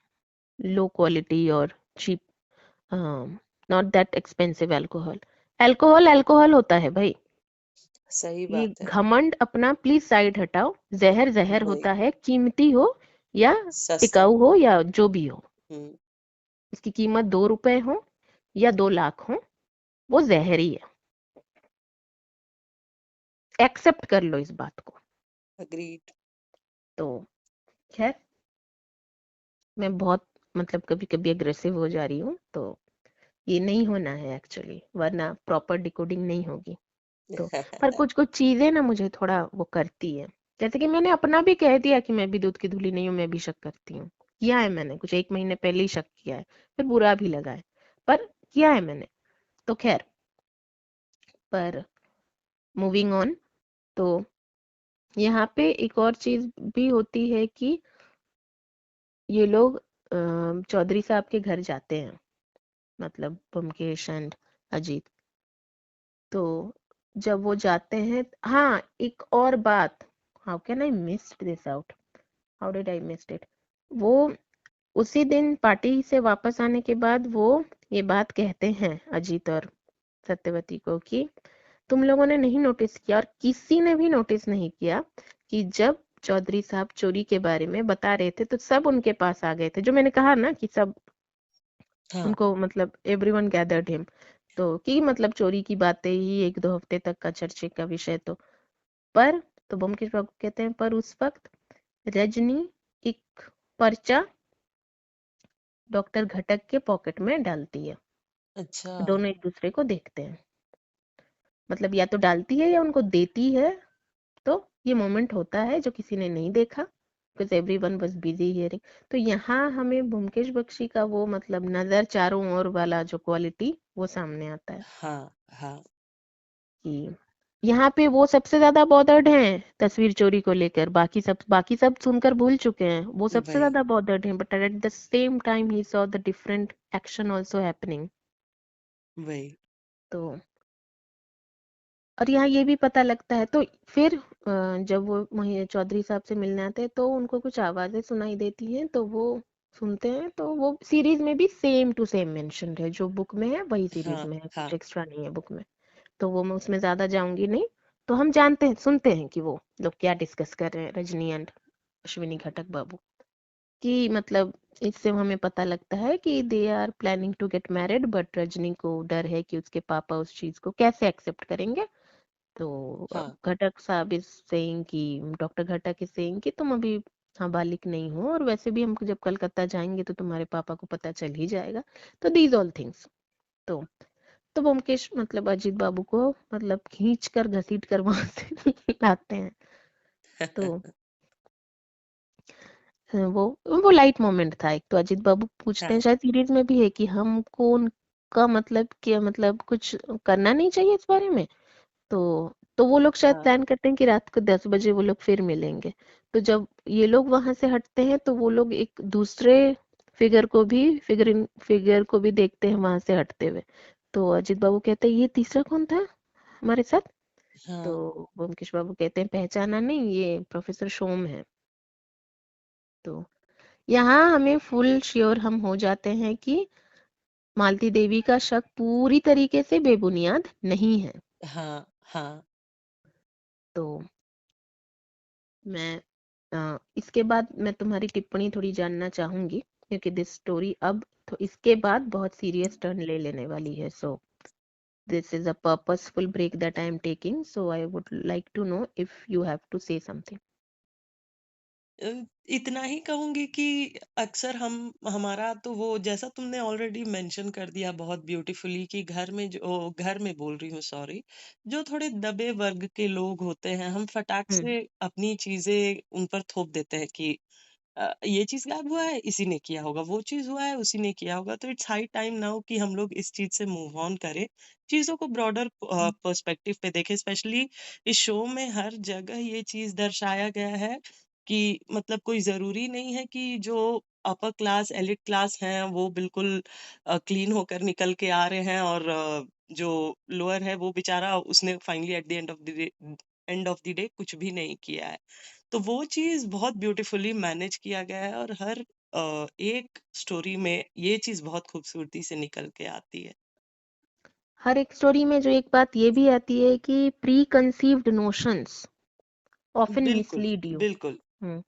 low quality और cheap, not that expensive alcohol. Alcohol alcohol होता है भाई, सही ये बात है। घमंड अपना प्लीज साइड हटाओ। जहर जहर वही, होता है, कीमती हो या सस्ता। टिकाऊ हो या जो भी हो, हुँ, इसकी कीमत 2 रुपए हो या 2 लाख हो, वो जहर ही है। एक्सेप्ट कर लो इस बात को। एग्रीड। तो खैर, मैं बहुत मतलब कभी कभी अग्रेसिव हो जा रही हूँ, तो ये नहीं होना है एक्चुअली, वरना प्रॉपर डिकोडिंग नहीं होगी। तो पर कुछ कुछ चीजें ना मुझे थोड़ा वो करती है, जैसे कि मैंने अपना भी कह दिया कि मैं भी दूध की धुली नहीं हूँ, मैं भी शक करती हूँ, किया है मैंने, कुछ 1 महीने पहले ही शक किया है, फिर बुरा भी लगा है, पर किया है मैंने। तो खैर, पर मूविंग ऑन, तो यहाँ पे एक और चीज भी होती है कि ये लोग चौधरी साहब के घर जाते हैं, मतलब ब्योमकेश एंड अजीत। तो जब वो जाते हैं, हाँ एक और बात, how can I missed this out, how did I missed it, वो उसी दिन पार्टी से वापस आने के बाद वो ये बात कहते हैं अजीत और सत्यवती को कि तुम लोगों ने नहीं नोटिस किया और किसी ने भी नोटिस नहीं किया कि जब चौधरी साहब चोरी के बारे में बता रहे थे तो सब उनके पास आ गए थे, जो मैंने कहा ना कि सब हाँ, उनको मतलब एवरीवन गैदर्ड हिम, तो कि मतलब चोरी की बातें ही 1-2 हफ्ते तक का चर्चे का विषय। पर तो ब्योमकेश बाबू कहते हैं पर उस वक्त रजनी एक पर्चा डॉक्टर घटक के पॉकेट में डालती है। अच्छा, दोनों एक दूसरे को देखते हैं, मतलब या तो डालती है या उनको देती है। तो ये मोमेंट होता है जो किसी ने नहीं देखा, because everyone was busy hearing. तो यहाँ हमें ब्योमकेश बख्शी का वो मतलब नजर चारों ओर वाला जो क्वालिटी वो सामने आता है हाँ, हाँ, कि यहाँ पे वो सबसे ज्यादा बॉदर्ड हैं तस्वीर चोरी को लेकर, बाकी सब सुनकर भूल चुके हैं, वो सबसे वही, ज्यादा बॉदर्ड हैं, but at the same time he saw the different action also happening. वही, तो और यहाँ ये भी पता लगता है। तो फिर जब वो चौधरी साहब से मिलने आते हैं तो उनको कुछ आवाजें सुनाई देती हैं, तो वो सुनते हैं, तो वो सीरीज में भी सेम टू सेम मेंशन है, जो बुक में है वही सीरीज हाँ, में है, कुछ हाँ, एक्स्ट्रा नहीं है बुक में। तो वो मैं उसमें ज्यादा जाऊंगी नहीं। तो हम जानते हैं, सुनते हैं कि वो लोग क्या डिस्कस कर रहे हैं, रजनी एंड अश्विनी घटक बाबू, कि मतलब इससे हमें पता लगता है कि they are planning to get married, but Rajani को डर है कि उसके पापा उस चीज को कैसे एक्सेप्ट करेंगे। तो हाँ, घटक साहब इज सेइंग कि डॉक्टर घटक इज सेइंग कि तुम अभी नाबालिग नहीं हो, और वैसे भी हम जब कलकत्ता जाएंगे तो तुम्हारे पापा को पता चल ही जाएगा। तो दीज ऑल थिंग्स। तो तो ब्योमकेश मतलब अजीत बाबू को मतलब खींच कर घसीट कर वहां से लाते हैं। तो वो लाइट मोमेंट था। एक तो अजीत बाबू पूछते हैं, हाँ, शायद सीरीज में भी है, कि हमको उनका मतलब क्या मतलब कुछ करना नहीं चाहिए इस बारे में। तो वो लोग शायद हाँ, प्लान करते हैं कि रात को 10 बजे वो लोग फिर मिलेंगे। तो जब ये लोग वहां से हटते हैं तो वो लोग एक दूसरे फिगर को भी देखते हैं वहां से हटते हुए। तो अजीत बाबू कहते हैं ये तीसरा कौन था हमारे साथ। तो हाँ, ब्योमकेश बाबू कहते हैं पहचाना नहीं, ये प्रोफेसर सोम है। तो यहाँ हमें फुल श्योर हम हो जाते हैं कि मालती देवी का शक पूरी तरीके से बेबुनियाद नहीं है। हाँ, हाँ, तो मैं इसके बाद मैं तुम्हारी टिप्पणी थोड़ी जानना चाहूंगी, क्योंकि दिस स्टोरी अब तो इसके बाद बहुत सीरियस टर्न ले लेने वाली है। So this is a purposeful break that I am taking, so I would like to know if you have to say something. Uh, इतना ही कहूंगी कि अक्सर हम हमारा तो वो जैसा तुमने ऑलरेडी मेंशन कर दिया बहुत ब्यूटीफुली कि घर में बोल रही हूँ, सॉरी, जो थोड़े दबे वर्ग के लोग होते हैं, हम फटाक हम्म। से अपनी चीजें उन पर थोप देते हैं कि ये चीज गायब हुआ है, इसी ने किया होगा, वो चीज हुआ है, उसी ने किया होगा। तो इट्स हाई टाइम नाउ कि हम लोग इस चीज से मूव ऑन करें, चीजों को ब्रॉडर पर्सपेक्टिव पे देखें। स्पेशली इस शो में हर जगह ये चीज दर्शाया गया है कि मतलब कोई जरूरी नहीं है कि जो अपर क्लास एलिट क्लास हैं वो बिल्कुल क्लीन होकर निकल के आ रहे हैं, और जो लोअर है वो बेचारा उसने finally at the end of the day कुछ भी नहीं किया है। तो वो चीज़ बहुत ब्यूटीफुली मैनेज किया गया है, और हर एक स्टोरी में ये चीज़ बहुत खूबसूरती से निकल के आती है। हर एक स्टोरी में जो एक बात ये भी आती है कि प्री कंसीव्ड नोशंस ऑफन बिल्कुल, मिसलीड यू। बिल्कुल। हम्म।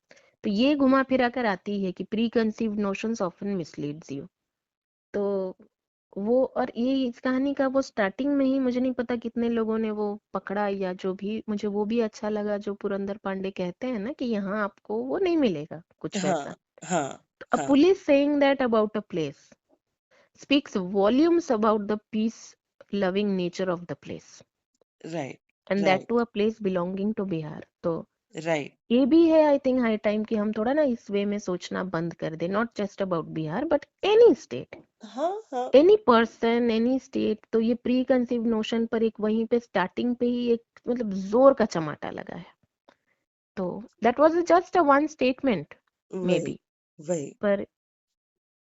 तो ये घुमा फिरा कर आती है कि preconceived notions often misleads you. तो वो और ये इस कहानी का वो स्टार्टिंग में ही मुझे नहीं पता कितने लोगों ने वो पकड़ा, या जो भी, मुझे वो भी अच्छा लगा जो पुरंदर पांडे कहते हैं ना कि यहाँ आपको वो नहीं मिलेगा कुछ वैसा। हाँ, हाँ, तो अ हाँ। Police saying that about a place speaks volumes about the peace loving nature of the place, right, and that right, to a place belonging to Bihar। तो राइट। ये भी है आई थिंक हाई टाइम कि हम थोड़ा ना इस वे में सोचना बंद कर दे, not just about Bihar but any state, हाँ, हाँ। Any person, any state. तो ये प्री कंसीव नोशन पर एक वहीं पे स्टार्टिंग पे ही एक मतलब जोर का चमाटा लगा है। तो that was just a one statement may वही, बी, वही। पर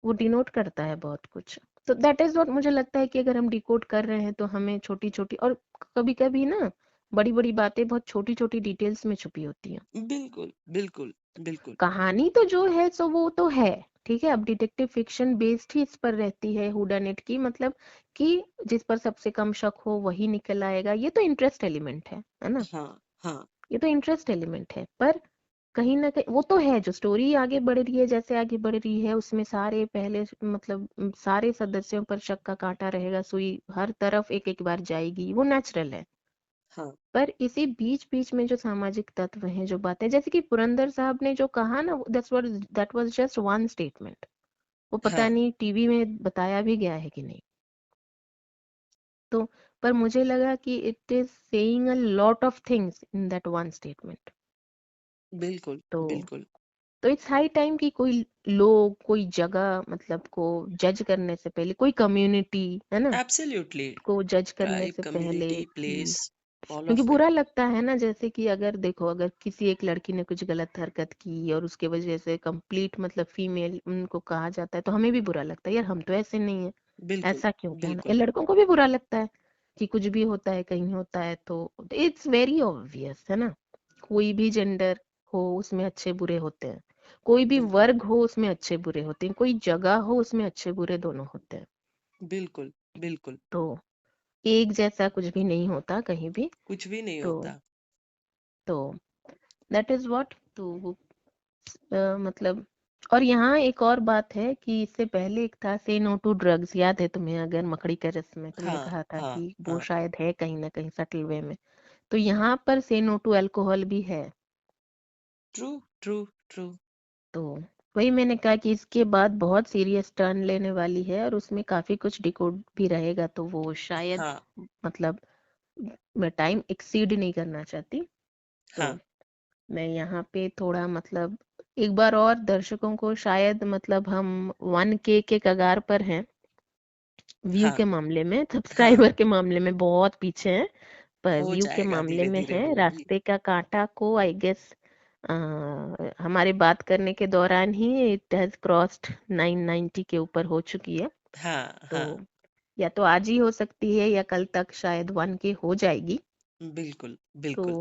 वो डिनोट करता है बहुत कुछ। तो दैट इज व्हाट मुझे लगता है कि अगर हम डिकोड कर रहे हैं तो हमें छोटी छोटी और कभी कभी ना बड़ी बड़ी बातें बहुत छोटी छोटी डिटेल्स में छुपी होती हैं। बिल्कुल, बिल्कुल, बिल्कुल। कहानी तो जो है सो वो तो है, ठीक है। अब डिटेक्टिव फिक्शन बेस्ड ही इस पर रहती है हुडानिट की, मतलब कि जिस पर सबसे कम शक हो वही निकल आएगा, ये तो इंटरेस्ट एलिमेंट है ना। हाँ, हाँ। ये तो इंटरेस्ट एलिमेंट है। पर कहीं ना कहीं वो तो है, जो स्टोरी आगे बढ़ रही है, जैसे आगे बढ़ रही है उसमें सारे पहले मतलब सारे सदस्यों पर शक का कांटा रहेगा, सुई हर तरफ एक एक बार जाएगी, वो नेचुरल है। हाँ पर इसी बीच बीच में जो सामाजिक तत्व हैं, जो बातें, जैसे कि पुरंदर साहब ने जो कहा ना, that was just one statement. वो पता हाँ नहीं टीवी में बताया भी गया है कि नहीं। तो पर मुझे लगा कि it is saying a lot of things in that one statement. बिल्कुल तो बिल्कुल। इट्स हाई टाइम कि कोई लोग, कोई जगह मतलब को जज करने से पहले, कोई कम्युनिटी है ना, एब्सोल्युटली। को जज करने ट्राइब, से पहले कम्युनिटी, कि, प्लेस, ऑल क्योंकि ऑफ बुरा इट। लगता है ना, जैसे कि अगर देखो, अगर किसी एक लड़की ने कुछ गलत हरकत की और उसके वजह से कंप्लीट मतलब फीमेल उनको कहा जाता है, तो हमें भी बुरा लगता है, यार हम तो ऐसे नहीं है, बिल्कुल ऐसा क्यों कहना। ये बिल्कुल लड़कों को भी बुरा लगता है कि कुछ भी होता है, कहीं होता है, तो इट्स वेरी ऑब्वियस है ना। कोई भी जेंडर हो उसमें अच्छे बुरे होते हैं, कोई भी बिल्कुल वर्ग हो उसमें अच्छे बुरे होते हैं, कोई जगह हो उसमें अच्छे बुरे दोनों होते हैं। बिल्कुल बिल्कुल। तो एक जैसा कुछ भी नहीं होता कहीं भी। कुछ भी नहीं तो होता। तो दैट इज व्हाट तो मतलब। और यहाँ एक और बात है कि इससे पहले एक था से नो टू ड्रग्स, याद है तुम्हें? अगर मकड़ी का रस में तुमने हाँ कहा था हाँ कि वो हाँ। शायद है कहीं ना कहीं सटल वे में, तो यहाँ पर से नो टू अल्कोहल भी है। True true true. तो वही मैंने कहा कि इसके बाद बहुत सीरियस टर्न लेने वाली है, और उसमें काफी कुछ डिकोड भी रहेगा, तो वो शायद हाँ मतलब मैं टाइम एक्सीड नहीं करना चाहती। तो हाँ मैं यहाँ पे थोड़ा मतलब एक बार और दर्शकों को, शायद मतलब हम 1K के कगार पर हैं व्यू हाँ के मामले में, हाँ। सब्सक्राइबर के मामले में बहुत पीछे हैं, पर हो व्यू के जाएगा, मामले धीरे में धीरे है। वो भी। रास्ते का कांटा को आई गेस हमारे बात करने के दौरान ही इट हैज क्रॉस्ड 990 के ऊपर हो चुकी है। हाँ तो हाँ। या तो आज ही हो सकती है, या कल तक शायद 1K हो जाएगी। बिल्कुल तो बिल्कुल।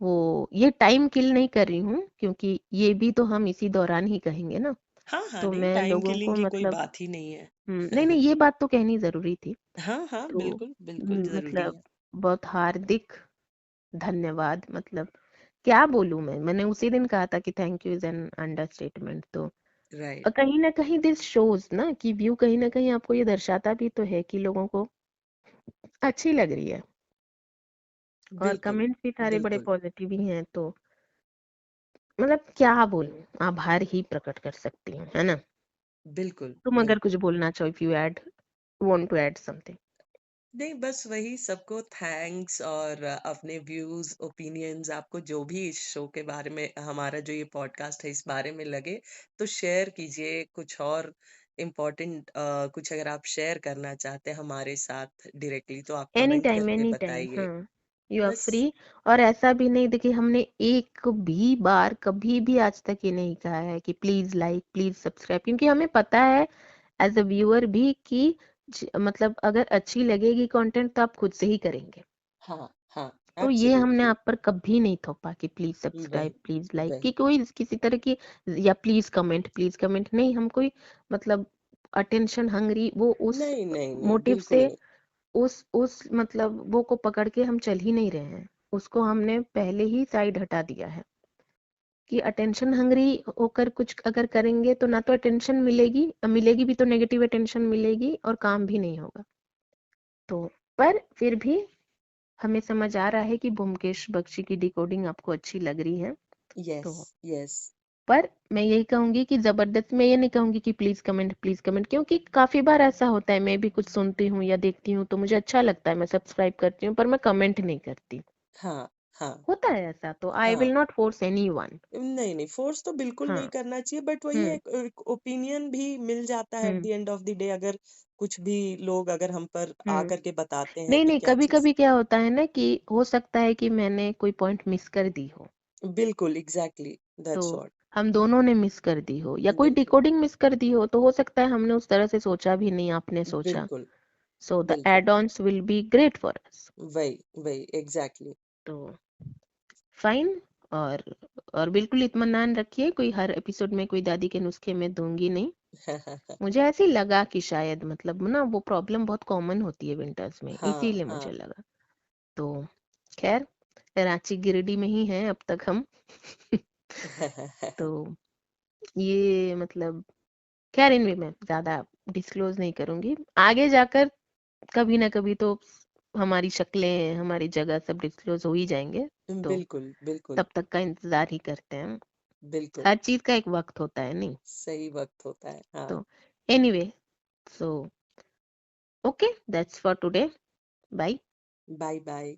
वो ये टाइम किल नहीं कर रही हूँ, क्योंकि ये भी तो हम इसी दौरान ही कहेंगे ना। हाँ हाँ, तो नहीं, मैं टाइम लोगों किलिंग को की कोई मतलब बात ही नहीं है। नहीं नहीं, ये बात तो कहनी जरूरी थी। हाँ हाँ, तो बिल्कुल बिल्कुल जरूरी मतलब है। बहुत हार्दिक धन्यवाद, मतलब क्या बोलूं मैं, मैंने उसी दिन कहा था कि thank you is an understatement. तो राइट। कहीं ना कहीं दिस शोज ना कि व्यू कहीं ना कहीं आपको ये दर्शाता भी तो है कि लोगों को अच्छी लग रही है, और बिल्कुल कमेंट्स भी सारे बड़े बिल्कुल पॉजिटिव ही हैं। तो मतलब क्या बोलूं, आभार ही प्रकट कर सकती हूँ, है ना। बिल्कुल तुम अगर कुछ बिल्कुल। बोलना चाहो, if you add want to add something. नहीं, बस वही, सबको थैंक्स, और अपने व्यूज, ओपिनियंस, आपको जो भी इस शो के बारे में, हमारा जो ये पॉडकास्ट है इस बारे में लगे, तो शेयर कीजिए। कुछ और इम्पोर्टेंट कुछ अगर आप शेयर करना चाहते हैं हमारे साथ डायरेक्टली, तो आप कमेंट करके एनी टाइम, बताइए। हाँ, यू आर बस। फ्री। और ऐसा भी नहीं, देखिए हमने एक भी बार कभी भी आज तक ये नहीं कहा है कि प्लीज लाइक, प्लीज सब्सक्राइब, क्योंकि हमें पता है एज अ व्यूअर भी कि मतलब अगर अच्छी लगेगी कंटेंट तो आप खुद से ही करेंगे। हाँ हाँ। तो ये हमने एब्सोल्युटली। आप पर कभी नहीं थोपा कि प्लीज सब्सक्राइब, वही प्लीज लाइक, कि वही। कोई किसी तरह की, या प्लीज कमेंट नहीं, हम कोई मतलब अटेंशन हंगरी वो उस नहीं नहीं नहीं, मोटिव बिल्कुल से, नहीं। उस मतलब वो को पकड़ के हम चल ही नहीं रहे हैं। उसको हमने पहले ही साइड हटा दिया है कि अटेंशन हंगरी होकर कुछ अगर करेंगे तो ना तो अटेंशन मिलेगी, मिलेगी भी तो नेगेटिव अटेंशन मिलेगी, और काम भी नहीं होगा। तो पर फिर भी हमें समझ आ रहा है कि ब्योमकेश बख्शी की डिकोडिंग आपको अच्छी लग रही है। यस तो यस। पर मैं यही कहूंगी कि जबरदस्त, मैं ये नहीं कहूंगी कि प्लीज कमेंट, क्योंकि काफी बार ऐसा होता है, मैं भी कुछ सुनती हूँ या देखती हूँ तो मुझे अच्छा लगता है, मैं सब्सक्राइब करती हूँ, पर मैं कमेंट नहीं करती। हाँ हाँ होता है ऐसा, तो आई हाँ। Will not force any one. नहीं नहीं, फोर्स तो बिल्कुल हाँ। नहीं करना चाहिए, बट वही है, हम्म। एक ओपिनियन भी मिल जाता है at the hmm. End of the day. अगर कुछ भी लोग अगर हम पर हम्म। आकर के बताते हैं नहीं कि नहीं, क्या कभी चीज। कभी क्या होता है ना कि हो सकता है कि मैंने कोई पॉइंट मिस कर दी हो। बिल्कुल एग्जैक्टली, तो दैट्स व्हाट। हम दोनों ने मिस कर दी हो, या कोई बिल्कुल डिकोडिंग मिस कर दी हो, तो हो सकता है हमने उस तरह से सोचा भी नहीं, आपने सोचा। बिल्कुल सो द बिल्कुल। Add ons will be great for us. वही वही एग्जैक्टली। तो फाइन। और बिल्कुल इत्मीनान रखिए, कोई हर एपिसोड में कोई दादी के नुस्खे में दूंगी नहीं। मुझे ऐसे ही लगा कि शायद मतलब ना वो प्रॉब्लम बहुत कॉमन होती है विंटर्स में, हाँ इसीलिए मुझे हाँ। लगा। तो खैर, रांची गिरिडीह में ही हैं अब तक हम। तो ये मतलब खैर इनमें मैं ज्यादा डिस्क्लोज नहीं करूंगी। आगे जाकर कभी ना कभी तो हमारी शक्लें, हमारी जगह सब डिस्क्लोज हो ही जाएंगे। तो बिल्कुल, बिल्कुल, तब तक का इंतजार ही करते हैं। बिल्कुल। हर चीज का एक वक्त होता है नहीं। सही वक्त होता है। हाँ। तो anyway, so okay, that's for today. Bye. Bye bye.